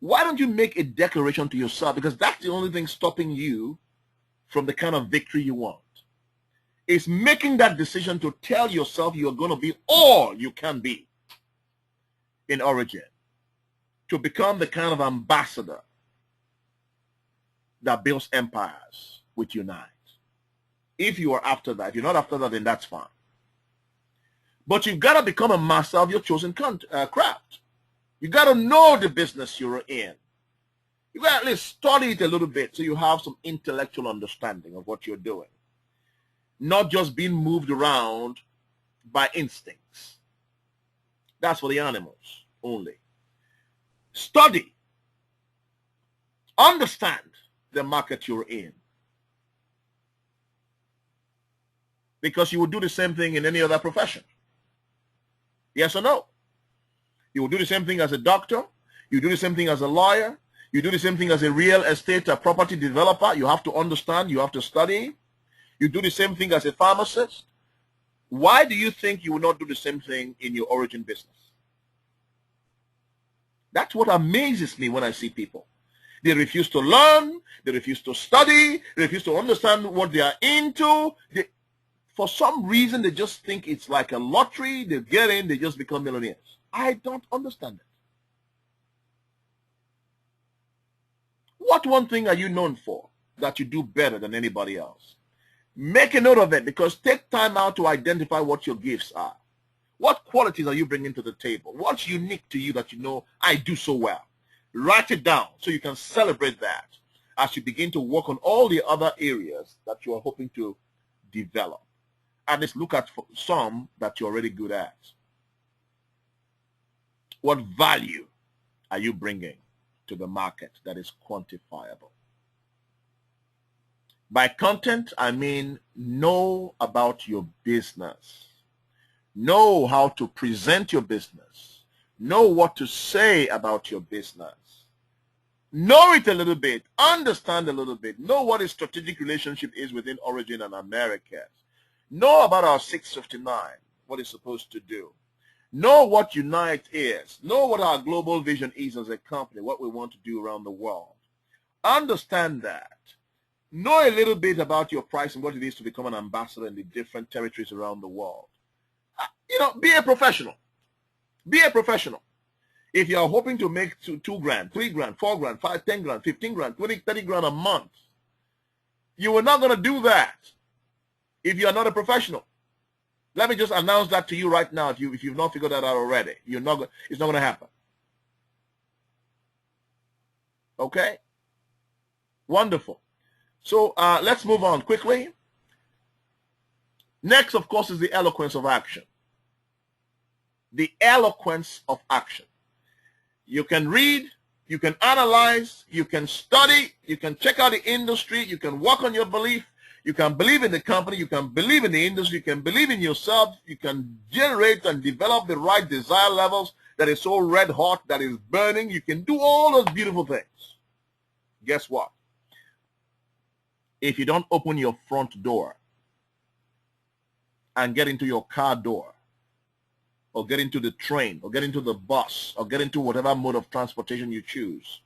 Why don't you make a declaration to yourself? Because that's the only thing stopping you from the kind of victory you want. It's making that decision to tell yourself you're going to be all you can be in Origin, to become the kind of ambassador that builds empires with Unite. If you are after that, if you're not after that, then that's fine. But you've got to become a master of your chosen craft. You got to know the business you're in. You got to at least study it a little bit so you have some intellectual understanding of what you're doing. Not just being moved around by instincts. That's for the animals only. Study. Understand the market you're in. Because you would do the same thing in any other profession. Yes or no? You will do the same thing as a doctor. You do the same thing as a lawyer. You do the same thing as a real estate or property developer. You have to understand. You have to study. You do the same thing as a pharmacist. Why do you think you will not do the same thing in your Origin business? That's what amazes me when I see people. They refuse to learn. They refuse to study. They refuse to understand what they are into. For some reason, they just think it's like a lottery. They get in, they just become millionaires. I don't understand it. What one thing are you known for that you do better than anybody else? Make a note of it, because take time out to identify what your gifts are. What qualities are you bringing to the table? What's unique to you that you know I do so well? Write it down so you can celebrate that as you begin to work on all the other areas that you are hoping to develop. At least look at some that you're already good at. What value are you bringing to the market that is quantifiable? By content, I mean know about your business. Know how to present your business. Know what to say about your business. Know it a little bit. Understand a little bit. Know what a strategic relationship is within Origin and Americas. Know about our 659, what it's supposed to do. Know what Unite is. Know what our global vision is as a company, what we want to do around the world. Understand that. Know a little bit about your price and what it is to become an ambassador in the different territories around the world. You know, be a professional. Be a professional. If you're hoping to make $2 grand, $3 grand, $4 grand, 5, 10 grand, 15 grand, 20, 30 grand a month, you are not going to do that if you are not a professional. Let me just announce that to you right now. If you've not figured that out already, it's not going to happen. Okay? Wonderful. So let's move on quickly. Next, of course, is the eloquence of action. The eloquence of action. You can read, you can analyze, you can study, you can check out the industry, you can work on your belief, you can believe in the company, you can believe in the industry, you can believe in yourself, you can generate and develop the right desire levels that is so red hot, that is burning. You can do all those beautiful things. Guess what? If you don't open your front door and get into your car door, or get into the train, or get into the bus, or get into whatever mode of transportation you choose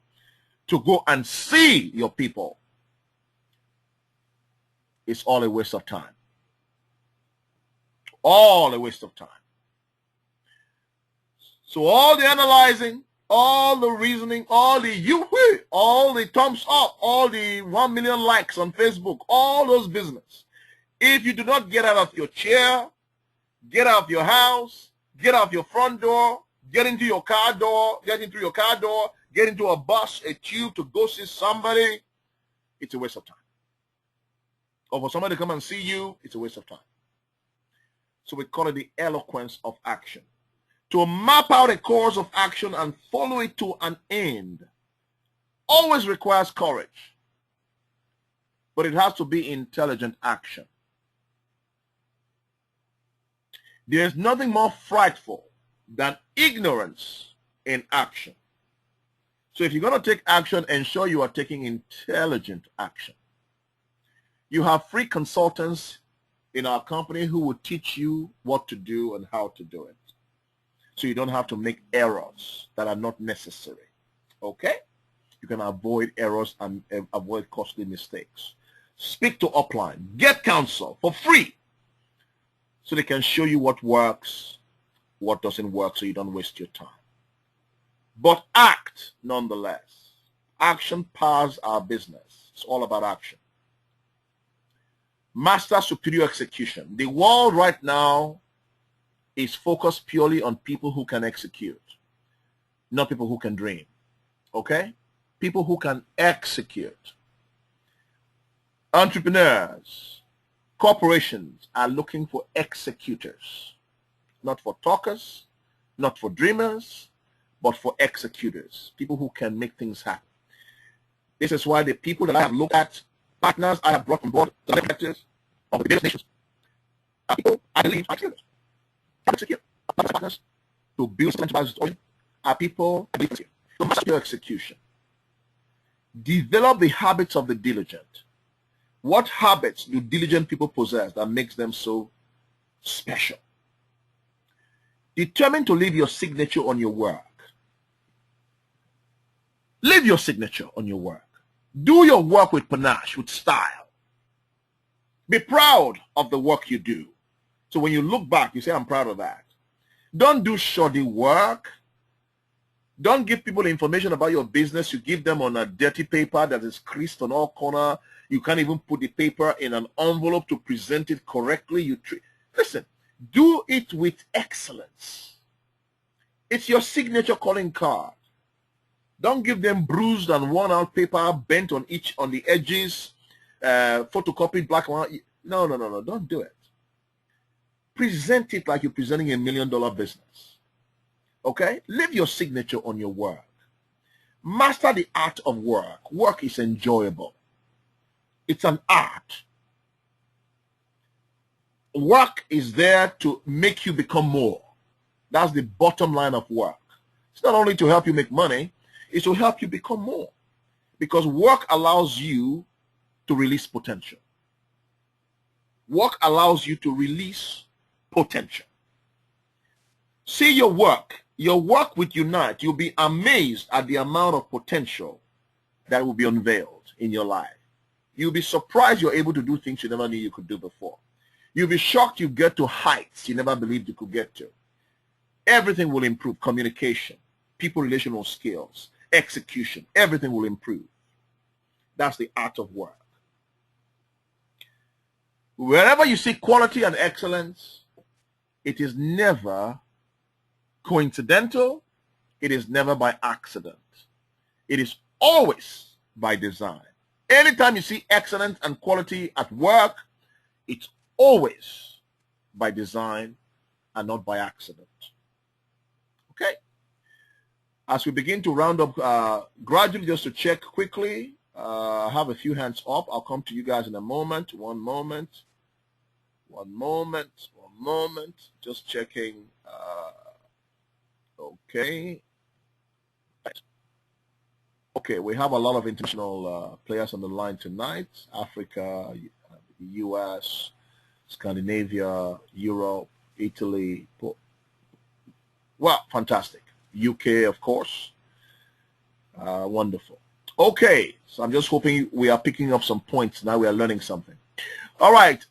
to go and see your people, it's all a waste of time. All a waste of time. So all the analyzing, all the reasoning, all the thumbs up, all the 1 million likes on Facebook, all those business. If you do not get out of your chair, get out of your house, get out your front door, get into your car door, get into a bus, a tube to go see somebody, it's a waste of time. Or for somebody to come and see you, it's a waste of time. So we call it the eloquence of action. To map out a course of action and follow it to an end always requires courage. But it has to be intelligent action. There's nothing more frightful than ignorance in action. So if you're going to take action, ensure you are taking intelligent action. You have free consultants in our company who will teach you what to do and how to do it. So you don't have to make errors that are not necessary. Okay? You can avoid errors and avoid costly mistakes. Speak to Upline. Get counsel for free so they can show you what works, what doesn't work, so you don't waste your time. But act nonetheless. Action powers our business. It's all about action. Master superior execution. The world right now is focused purely on people who can execute, not people who can dream. Okay? People who can execute. Entrepreneurs, corporations are looking for executors, not for talkers, not for dreamers, but for executors, people who can make things happen. This is why the people that I have looked at, partners I have brought on board, the directors of the various nations, are people I believe are executors. Execute partners to build enterprises are people I believe to master your execution. Develop the habits of the diligent. What habits do diligent people possess that makes them so special? Determine to leave your signature on your work. Leave your signature on your work. Do your work with panache, with style. Be proud of the work you do. So when you look back, you say, I'm proud of that. Don't do shoddy work. Don't give people information about your business. You give them on a dirty paper that is creased on all corners. You can't even put the paper in an envelope to present it correctly. Listen, do it with excellence. It's your signature calling card. Don't give them bruised and worn out paper, bent on the edges, photocopied black and white. No, don't do it. Present it like you're presenting $1 million business. Okay? Leave your signature on your work. Master the art of work. Work is enjoyable. It's an art. Work is there to make you become more. That's the bottom line of work. It's not only to help you make money, it's to help you become more. Because work allows you to release potential. Work allows you to release potential. See your work. Your work with Unite. You'll be amazed at the amount of potential that will be unveiled in your life. You'll be surprised you're able to do things you never knew you could do before. You'll be shocked you get to heights you never believed you could get to. Everything will improve. Communication, people relational skills, execution, everything will improve. That's the art of work. Wherever you see quality and excellence, it is never coincidental. It is never by accident. It is always by design. Anytime you see excellence and quality at work, it's always by design and not by accident. Okay? As we begin to round up gradually, just to check quickly, I have a few hands up. I'll come to you guys in a moment. One moment. Just checking. Okay. Right. Okay, we have a lot of international players on the line tonight. Africa, US, Scandinavia, Europe, Italy. Well, fantastic. UK, of course. Wonderful. Okay, so I'm just hoping we are picking up some points. Now we are learning something. All right.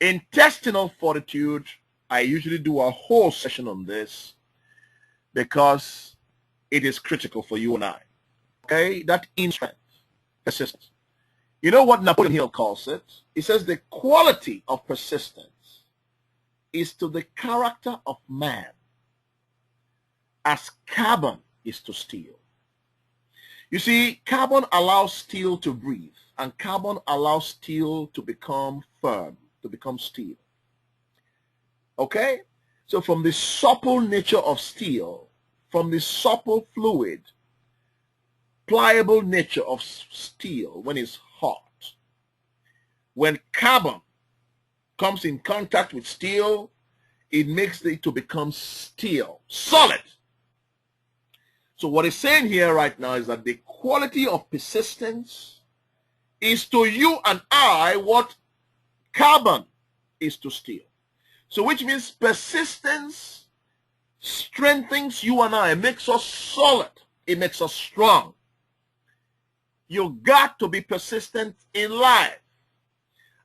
Intestinal fortitude, I usually do a whole session on this because it is critical for you and I. Okay, that in strength, persistence. You know what Napoleon Hill calls it? He says the quality of persistence is to the character of man as carbon is to steel. You see, carbon allows steel to breathe, and carbon allows steel to become firm, to become steel. Okay? So from the supple nature of steel, from the supple fluid, pliable nature of steel when it's hot, when carbon comes in contact with steel, it makes it to become steel, solid. So what he's saying here right now is that the quality of persistence is to you and I what carbon is to steel. So which means persistence strengthens you and I. It makes us solid. It makes us strong. You got to be persistent in life.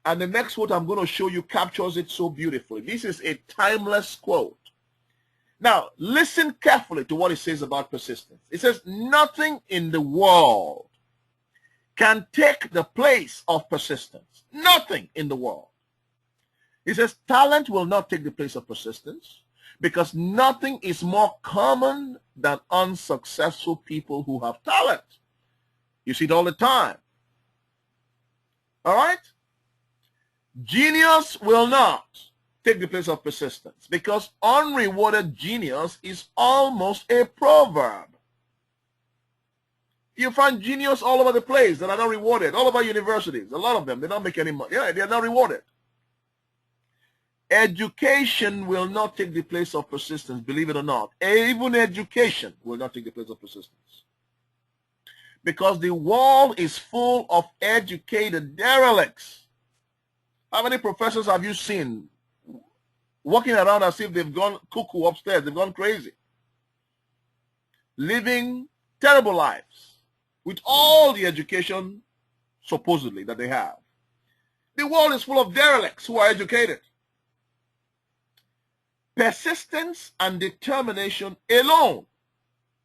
And the next quote I'm going to show you captures it so beautifully. This is a timeless quote. Now, listen carefully to what it says about persistence. It says, nothing in the world can take the place of persistence. Nothing in the world. It says, talent will not take the place of persistence because nothing is more common than unsuccessful people who have talent. You see it all the time. All right? Genius will not take the place of persistence because unrewarded genius is almost a proverb. You find genius all over the place that are not rewarded, all over universities. A lot of them, they don't make any money. Yeah, they're not rewarded. Education will not take the place of persistence, believe it or not. Even education will not take the place of persistence. Because the world is full of educated derelicts. How many professors have you seen walking around as if they've gone cuckoo upstairs, they've gone crazy, living terrible lives with all the education supposedly that they have? The world is full of derelicts who are educated. Persistence and determination alone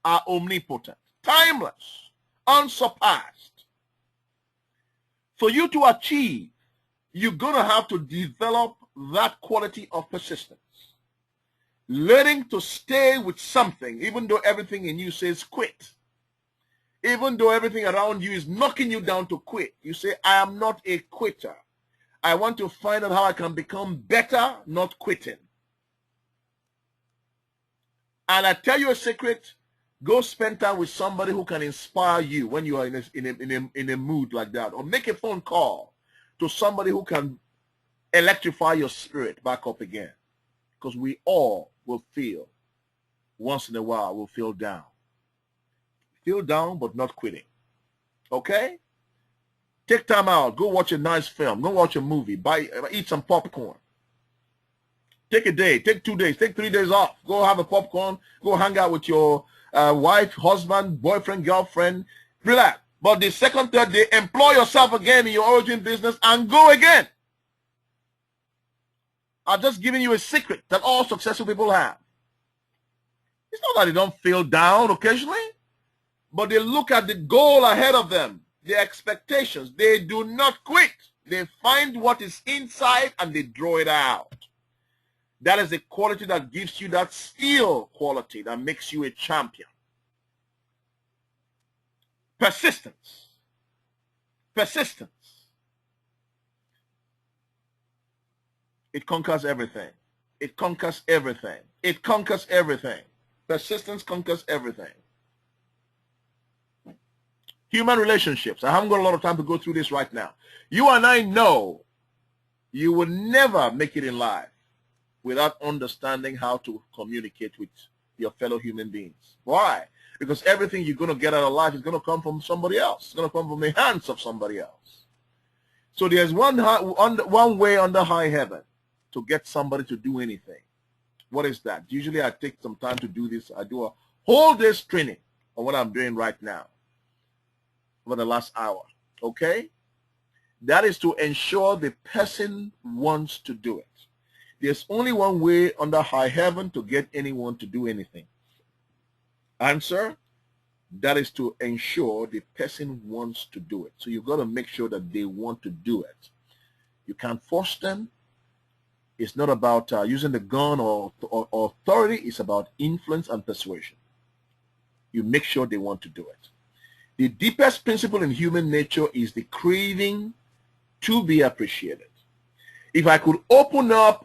are omnipotent, timeless, unsurpassed. For you to achieve, you're going to have to develop that quality of persistence. Learning to stay with something, even though everything in you says quit. Even though everything around you is knocking you down to quit. You say, I am not a quitter. I want to find out how I can become better, not quitting. And I tell you a secret, go spend time with somebody who can inspire you when you are in a mood like that. Or make a phone call to somebody who can electrify your spirit back up again. Because we all will feel, once in a while, we'll feel down. Feel down, but not quitting. Okay? Take time out. Go watch a nice film. Go watch a movie. Eat some popcorn. Take a day. Take 2 days. Take 3 days off. Go have a popcorn. Go hang out with your wife, husband, boyfriend, girlfriend. Relax. But the second, third day, employ yourself again in your origin business and go again. I've just given you a secret that all successful people have. It's not that they don't feel down occasionally, but they look at the goal ahead of them, the expectations. They do not quit. They find what is inside and they draw it out. That is the quality that gives you that steel quality that makes you a champion. Persistence. Persistence. It conquers everything. It conquers everything. It conquers everything. Persistence conquers everything. Human relationships. I haven't got a lot of time to go through this right now. You and I know you will never make it in life without understanding how to communicate with your fellow human beings. Why? Because everything you're going to get out of life is going to come from somebody else. It's going to come from the hands of somebody else. So there's one way under high heaven to get somebody to do anything. What is that? Usually I take some time to do this. I do a whole day's training on what I'm doing right now for the last hour. Okay? That is to ensure the person wants to do it. There's only one way under high heaven to get anyone to do anything. Answer, that is to ensure the person wants to do it. So you've got to make sure that they want to do it. You can't force them. It's not about using the gun or authority. It's about influence and persuasion. You make sure they want to do it. The deepest principle in human nature is the craving to be appreciated. If I could open up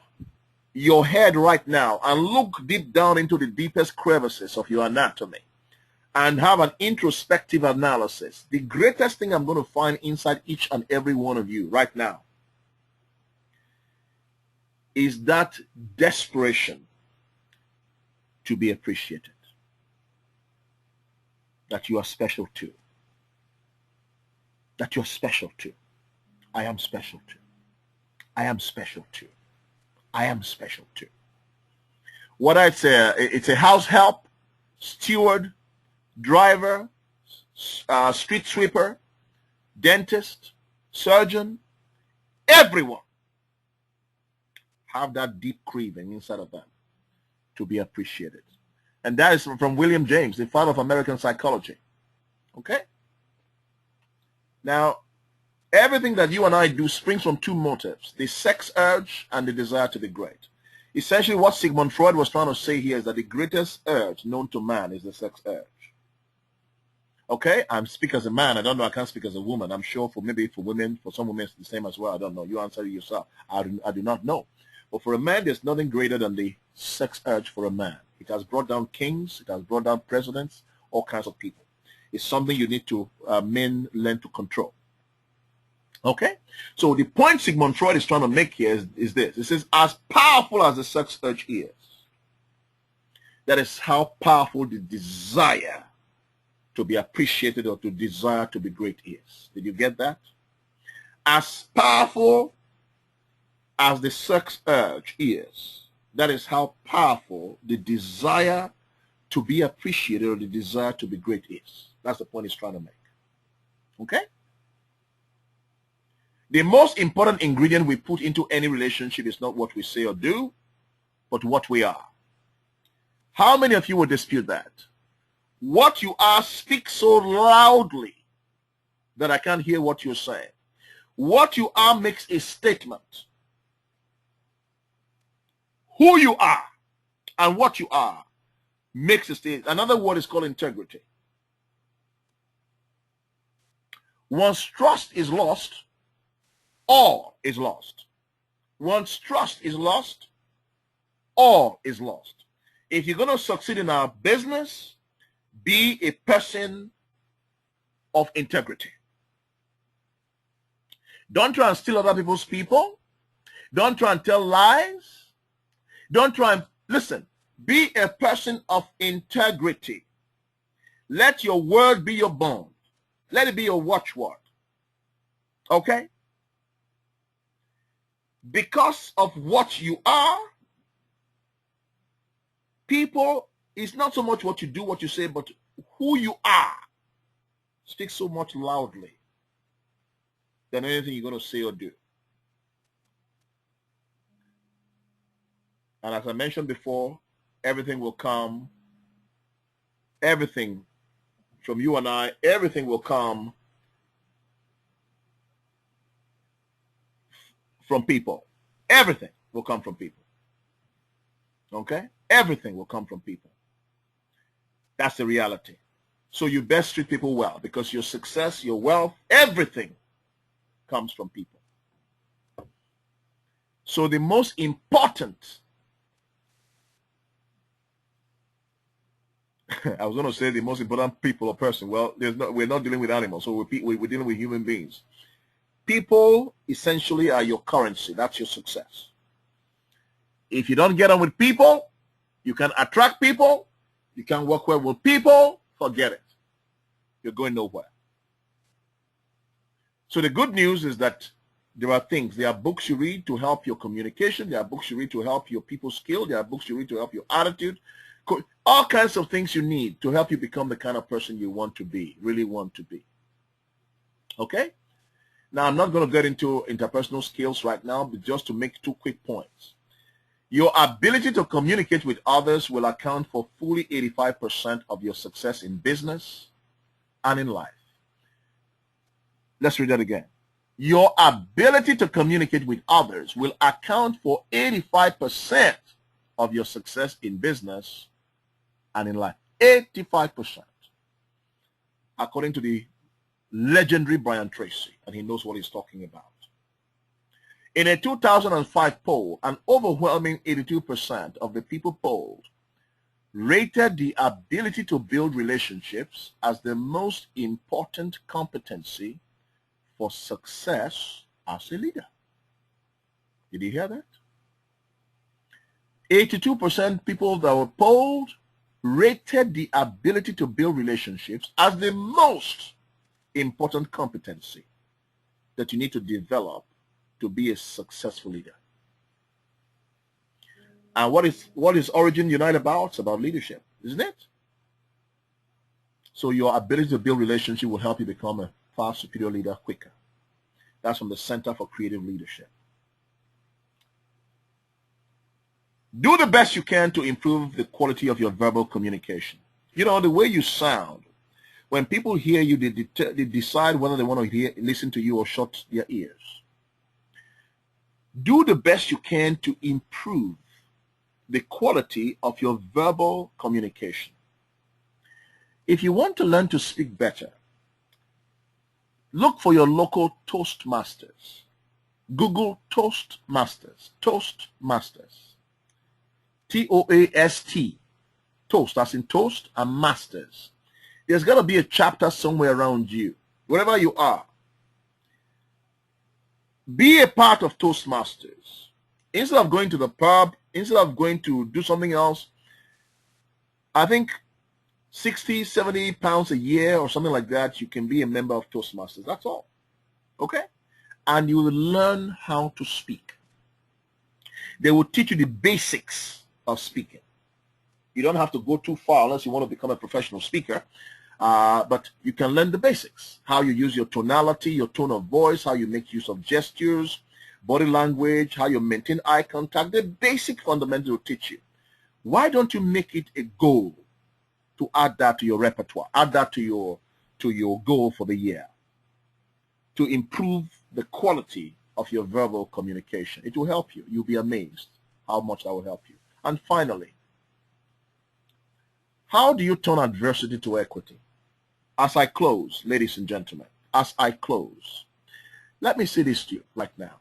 your head right now and look deep down into the deepest crevices of your anatomy and have an introspective analysis, the greatest thing I'm going to find inside each and every one of you right now is that desperation to be appreciated, that you are special too, that you're special too. I am special too. I am special too. I am special too. Whether it's a house help, steward, driver, street sweeper, dentist, surgeon, everyone have that deep craving inside of them to be appreciated. And that is from William James, the father of American psychology. Okay? Now, everything that you and I do springs from two motives, the sex urge and the desire to be great. Essentially, what Sigmund Freud was trying to say here is that the greatest urge known to man is the sex urge. Okay? I'm speaking as a man. I don't know. I can't speak as a woman. I'm sure for women, for some women it's the same as well. I don't know. You answer it yourself. I do not know. But for a man, there's nothing greater than the sex urge for a man. It has brought down kings. It has brought down presidents, all kinds of people. It's something you need to, men learn to control. Okay? So the point Sigmund Freud is trying to make here is this. It says, as powerful as the sex urge is, that is how powerful the desire to be appreciated or to desire to be great is. Did you get that? As powerful as the sex urge is, that is how powerful the desire to be appreciated or the desire to be great is. That's the point he's trying to make. Okay? The most important ingredient we put into any relationship is not what we say or do, but what we are. How many of you would dispute that? What you are speaks so loudly that I can't hear what you're saying. What you are makes a statement. Who you are and what you are makes a statement. Another word is called integrity. Once trust is lost, all is lost. Once trust is lost, all is lost. If you're going to succeed in our business, be a person of integrity. Don't try and steal other people's people. Don't try and tell lies. Don't try and, listen, be a person of integrity. Let your word be your bond. Let it be your watchword. Okay? Because of what you are, people, it's not so much what you do, what you say, but who you are speaks so much loudly than anything you're going to say or do. And as I mentioned before, everything will come, everything from you and I, everything will come from people. Everything will come from people. Okay? Everything will come from people. That's the reality. So you best treat people well, because your success, your wealth, everything comes from people. So the most important, I was going to say the most important people or person. Well, we're not dealing with animals, so we're dealing with human beings. People essentially are your currency. That's your success. If you don't get on with people, you can attract people, you can work well with people, forget it. You're going nowhere. So the good news is that there are books you read to help your communication, there are books you read to help your people skill, there are books you read to help your attitude, all kinds of things you need to help you become the kind of person you want to be, really want to be. Okay? Now, I'm not going to get into interpersonal skills right now, but just to make two quick points. Your ability to communicate with others will account for fully 85% of your success in business and in life. Let's read that again. Your ability to communicate with others will account for 85% of your success in business and in life. 85%. According to the legendary Brian Tracy, and he knows what he's talking about. In a 2005 poll, an overwhelming 82% of the people polled rated the ability to build relationships as the most important competency for success as a leader. Did you hear that? 82% people that were polled rated the ability to build relationships as the most important competency that you need to develop to be a successful leader. And what is Origin Unite about? It's about leadership, isn't it? So your ability to build relationship will help you become a far superior leader quicker. That's from the Center for Creative Leadership. Do the best you can to improve the quality of your verbal communication. You know, the way you sound, when people hear you, they decide whether they want to listen to you or shut their ears. Do the best you can to improve the quality of your verbal communication. If you want to learn to speak better, look for your local Toastmasters. Google Toastmasters. Toastmasters. T-O-A-S-T. Toast, as in toast, and masters. There's got to be a chapter somewhere around you, wherever you are. Be a part of Toastmasters. Instead of going to the pub, instead of going to do something else, I think 60, 70 pounds a year or something like that, you can be a member of Toastmasters. That's all. Okay? And you will learn how to speak. They will teach you the basics of speaking. You don't have to go too far unless you want to become a professional speaker. But you can learn the basics. How you use your tonality, your tone of voice, how you make use of gestures, body language, how you maintain eye contact. The basic fundamentals will teach you. Why don't you make it a goal to add that to your repertoire, add that to your goal for the year, to improve the quality of your verbal communication? It will help you. You'll be amazed how much that will help you. And finally, how do you turn adversity to equity? As I close, ladies and gentlemen, as I close, let me say this to you right now,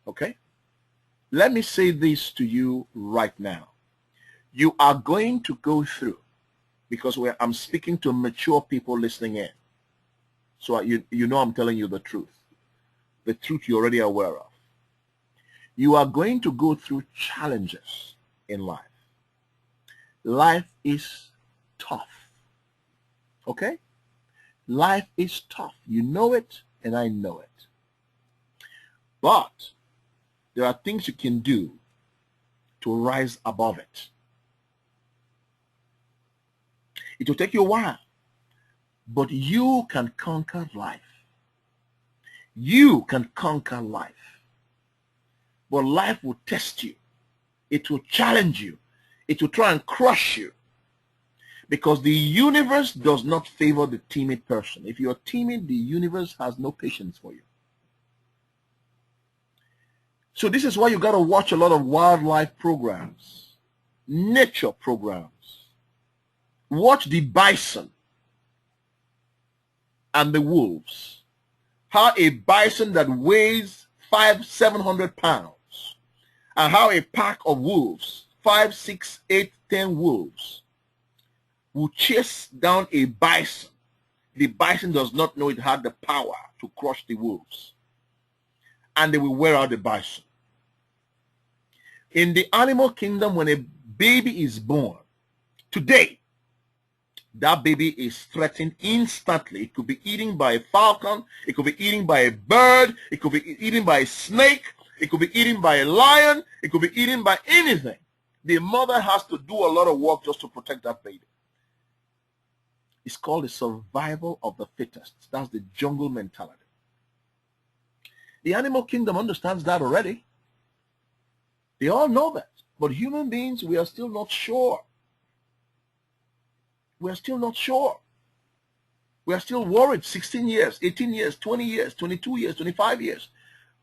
okay? Let me say this to you right now. You are going to go through, because I'm speaking to mature people listening in, so you know I'm telling you the truth you're already aware of. You are going to go through challenges in life. Life is tough, okay? Life is tough. You know it, and I know it. But there are things you can do to rise above it. It will take you a while, but you can conquer life. You can conquer life. But life will test you. It will challenge you. It will try and crush you. Because the universe does not favor the timid person. If you're timid, the universe has no patience for you. So this is why you got to watch a lot of wildlife programs, nature programs. Watch the bison and the wolves. How a bison that weighs 500-700 pounds, and how a pack of wolves, 5, 6, 8, 10 wolves, will chase down a bison. The bison does not know it had the power to crush the wolves, and they will wear out the bison. In the animal kingdom, when a baby is born, today, that baby is threatened instantly. It could be eaten by a falcon. It could be eaten by a bird. It could be eaten by a snake. It could be eaten by a lion. It could be eaten by anything. The mother has to do a lot of work just to protect that baby. It's called the survival of the fittest. That's the jungle mentality. The animal kingdom understands that already. They all know that. But human beings, we are still not sure. We are still not sure. We are still worried. 16 years, 18 years, 20 years, 22 years, 25 years.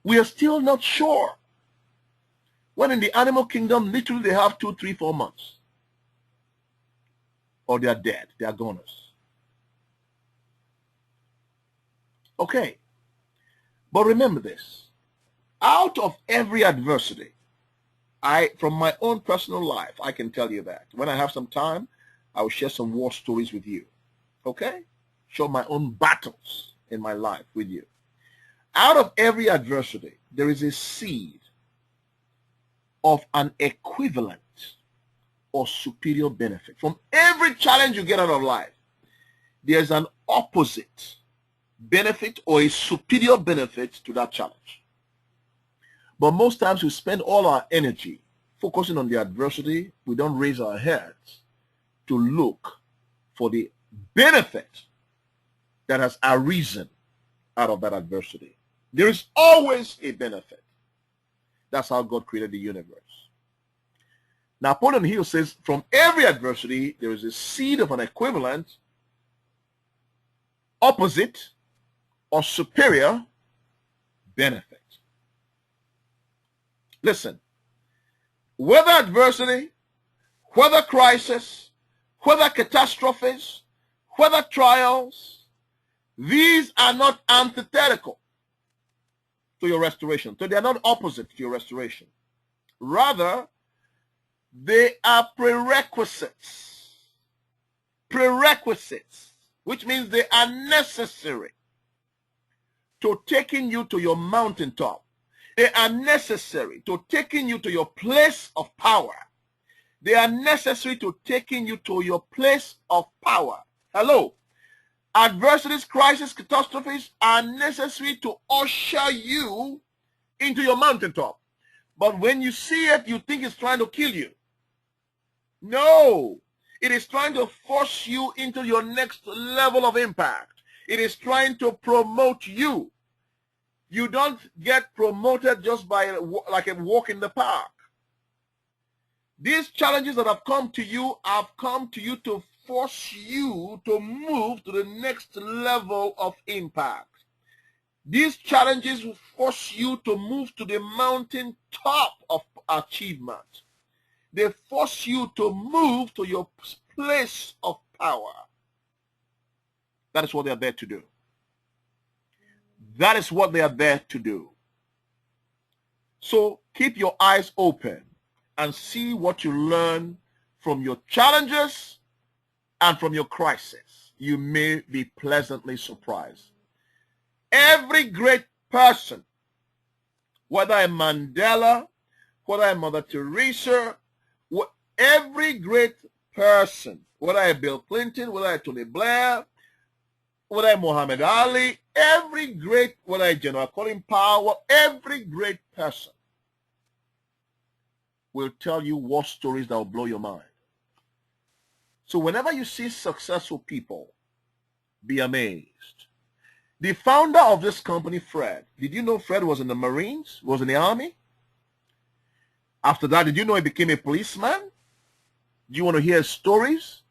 We are still not sure. When in the animal kingdom, literally they have 2, 3, 4 months. Or they are dead. They are goners. Okay. But remember this. Out of every adversity, from my own personal life, I can tell you that. When I have some time, I will share some war stories with you. Okay? Show my own battles in my life with you. Out of every adversity, there is a seed of an equivalent or superior benefit. From every challenge you get out of life, there's an opposite benefit or a superior benefit to that challenge. But most times we spend all our energy focusing on the adversity, we don't raise our heads to look for the benefit that has arisen out of that adversity. There is always a benefit. That's how God created the universe. Napoleon Hill says, from every adversity, there is a seed of an equivalent, opposite, or superior benefit. Listen, whether adversity, whether crisis, whether catastrophes, whether trials, these are not antithetical to your restoration. So they are not opposite to your restoration. Rather, they are prerequisites. Prerequisites, which means they are necessary to taking you to your mountaintop. They are necessary to taking you to your place of power. They are necessary to taking you to your place of power. Hello. Adversities, crises, catastrophes are necessary to usher you into your mountaintop. But when you see it, you think it's trying to kill you. No. It is trying to force you into your next level of impact. It is trying to promote you. You don't get promoted just by like a walk in the park. These challenges that have come to you to force you to move to the next level of impact. These challenges will force you to move to the mountain top of achievement. They force you to move to your place of power. That is what they are there to do. That is what they are there to do. So keep your eyes open and see what you learn from your challenges and from your crisis. You may be pleasantly surprised. Every great person, whether a Mandela, whether a Mother Teresa, every great person, whether a Bill Clinton, whether a Tony Blair, whether a Muhammad Ali, every great, whether a General Colin Powell, every great person will tell you war stories that will blow your mind. So whenever you see successful people, be amazed. The founder of this company, Fred, did you know Fred was in the Marines, was in the Army? After that, did you know he became a policeman? Do you want to hear his stories?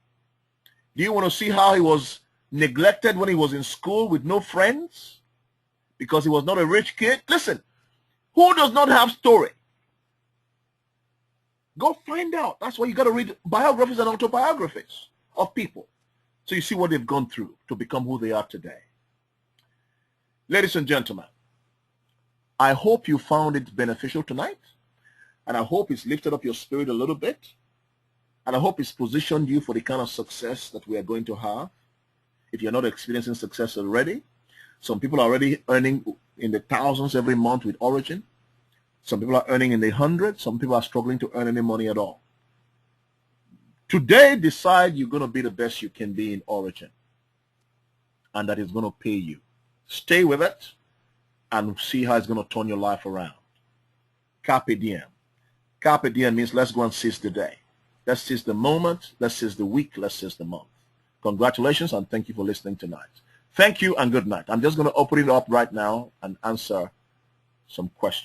Do you want to see how he was neglected when he was in school with no friends? Because he was not a rich kid? Listen, who does not have story? Go find out. That's why you got to read biographies and autobiographies of people. So you see what they've gone through to become who they are today. Ladies and gentlemen, I hope you found it beneficial tonight. And I hope it's lifted up your spirit a little bit. And I hope it's positioned you for the kind of success that we are going to have. If you're not experiencing success already, some people are already earning in the thousands every month with Origin. Some people are earning in the hundreds. Some people are struggling to earn any money at all. Today, decide you're going to be the best you can be in Origin. And that is going to pay you. Stay with it and see how it's going to turn your life around. Carpe diem. Carpe diem means let's go and seize the day. Let's seize the moment. Let's seize the week. Let's seize the month. Congratulations and thank you for listening tonight. Thank you and good night. I'm just going to open it up right now and answer some questions.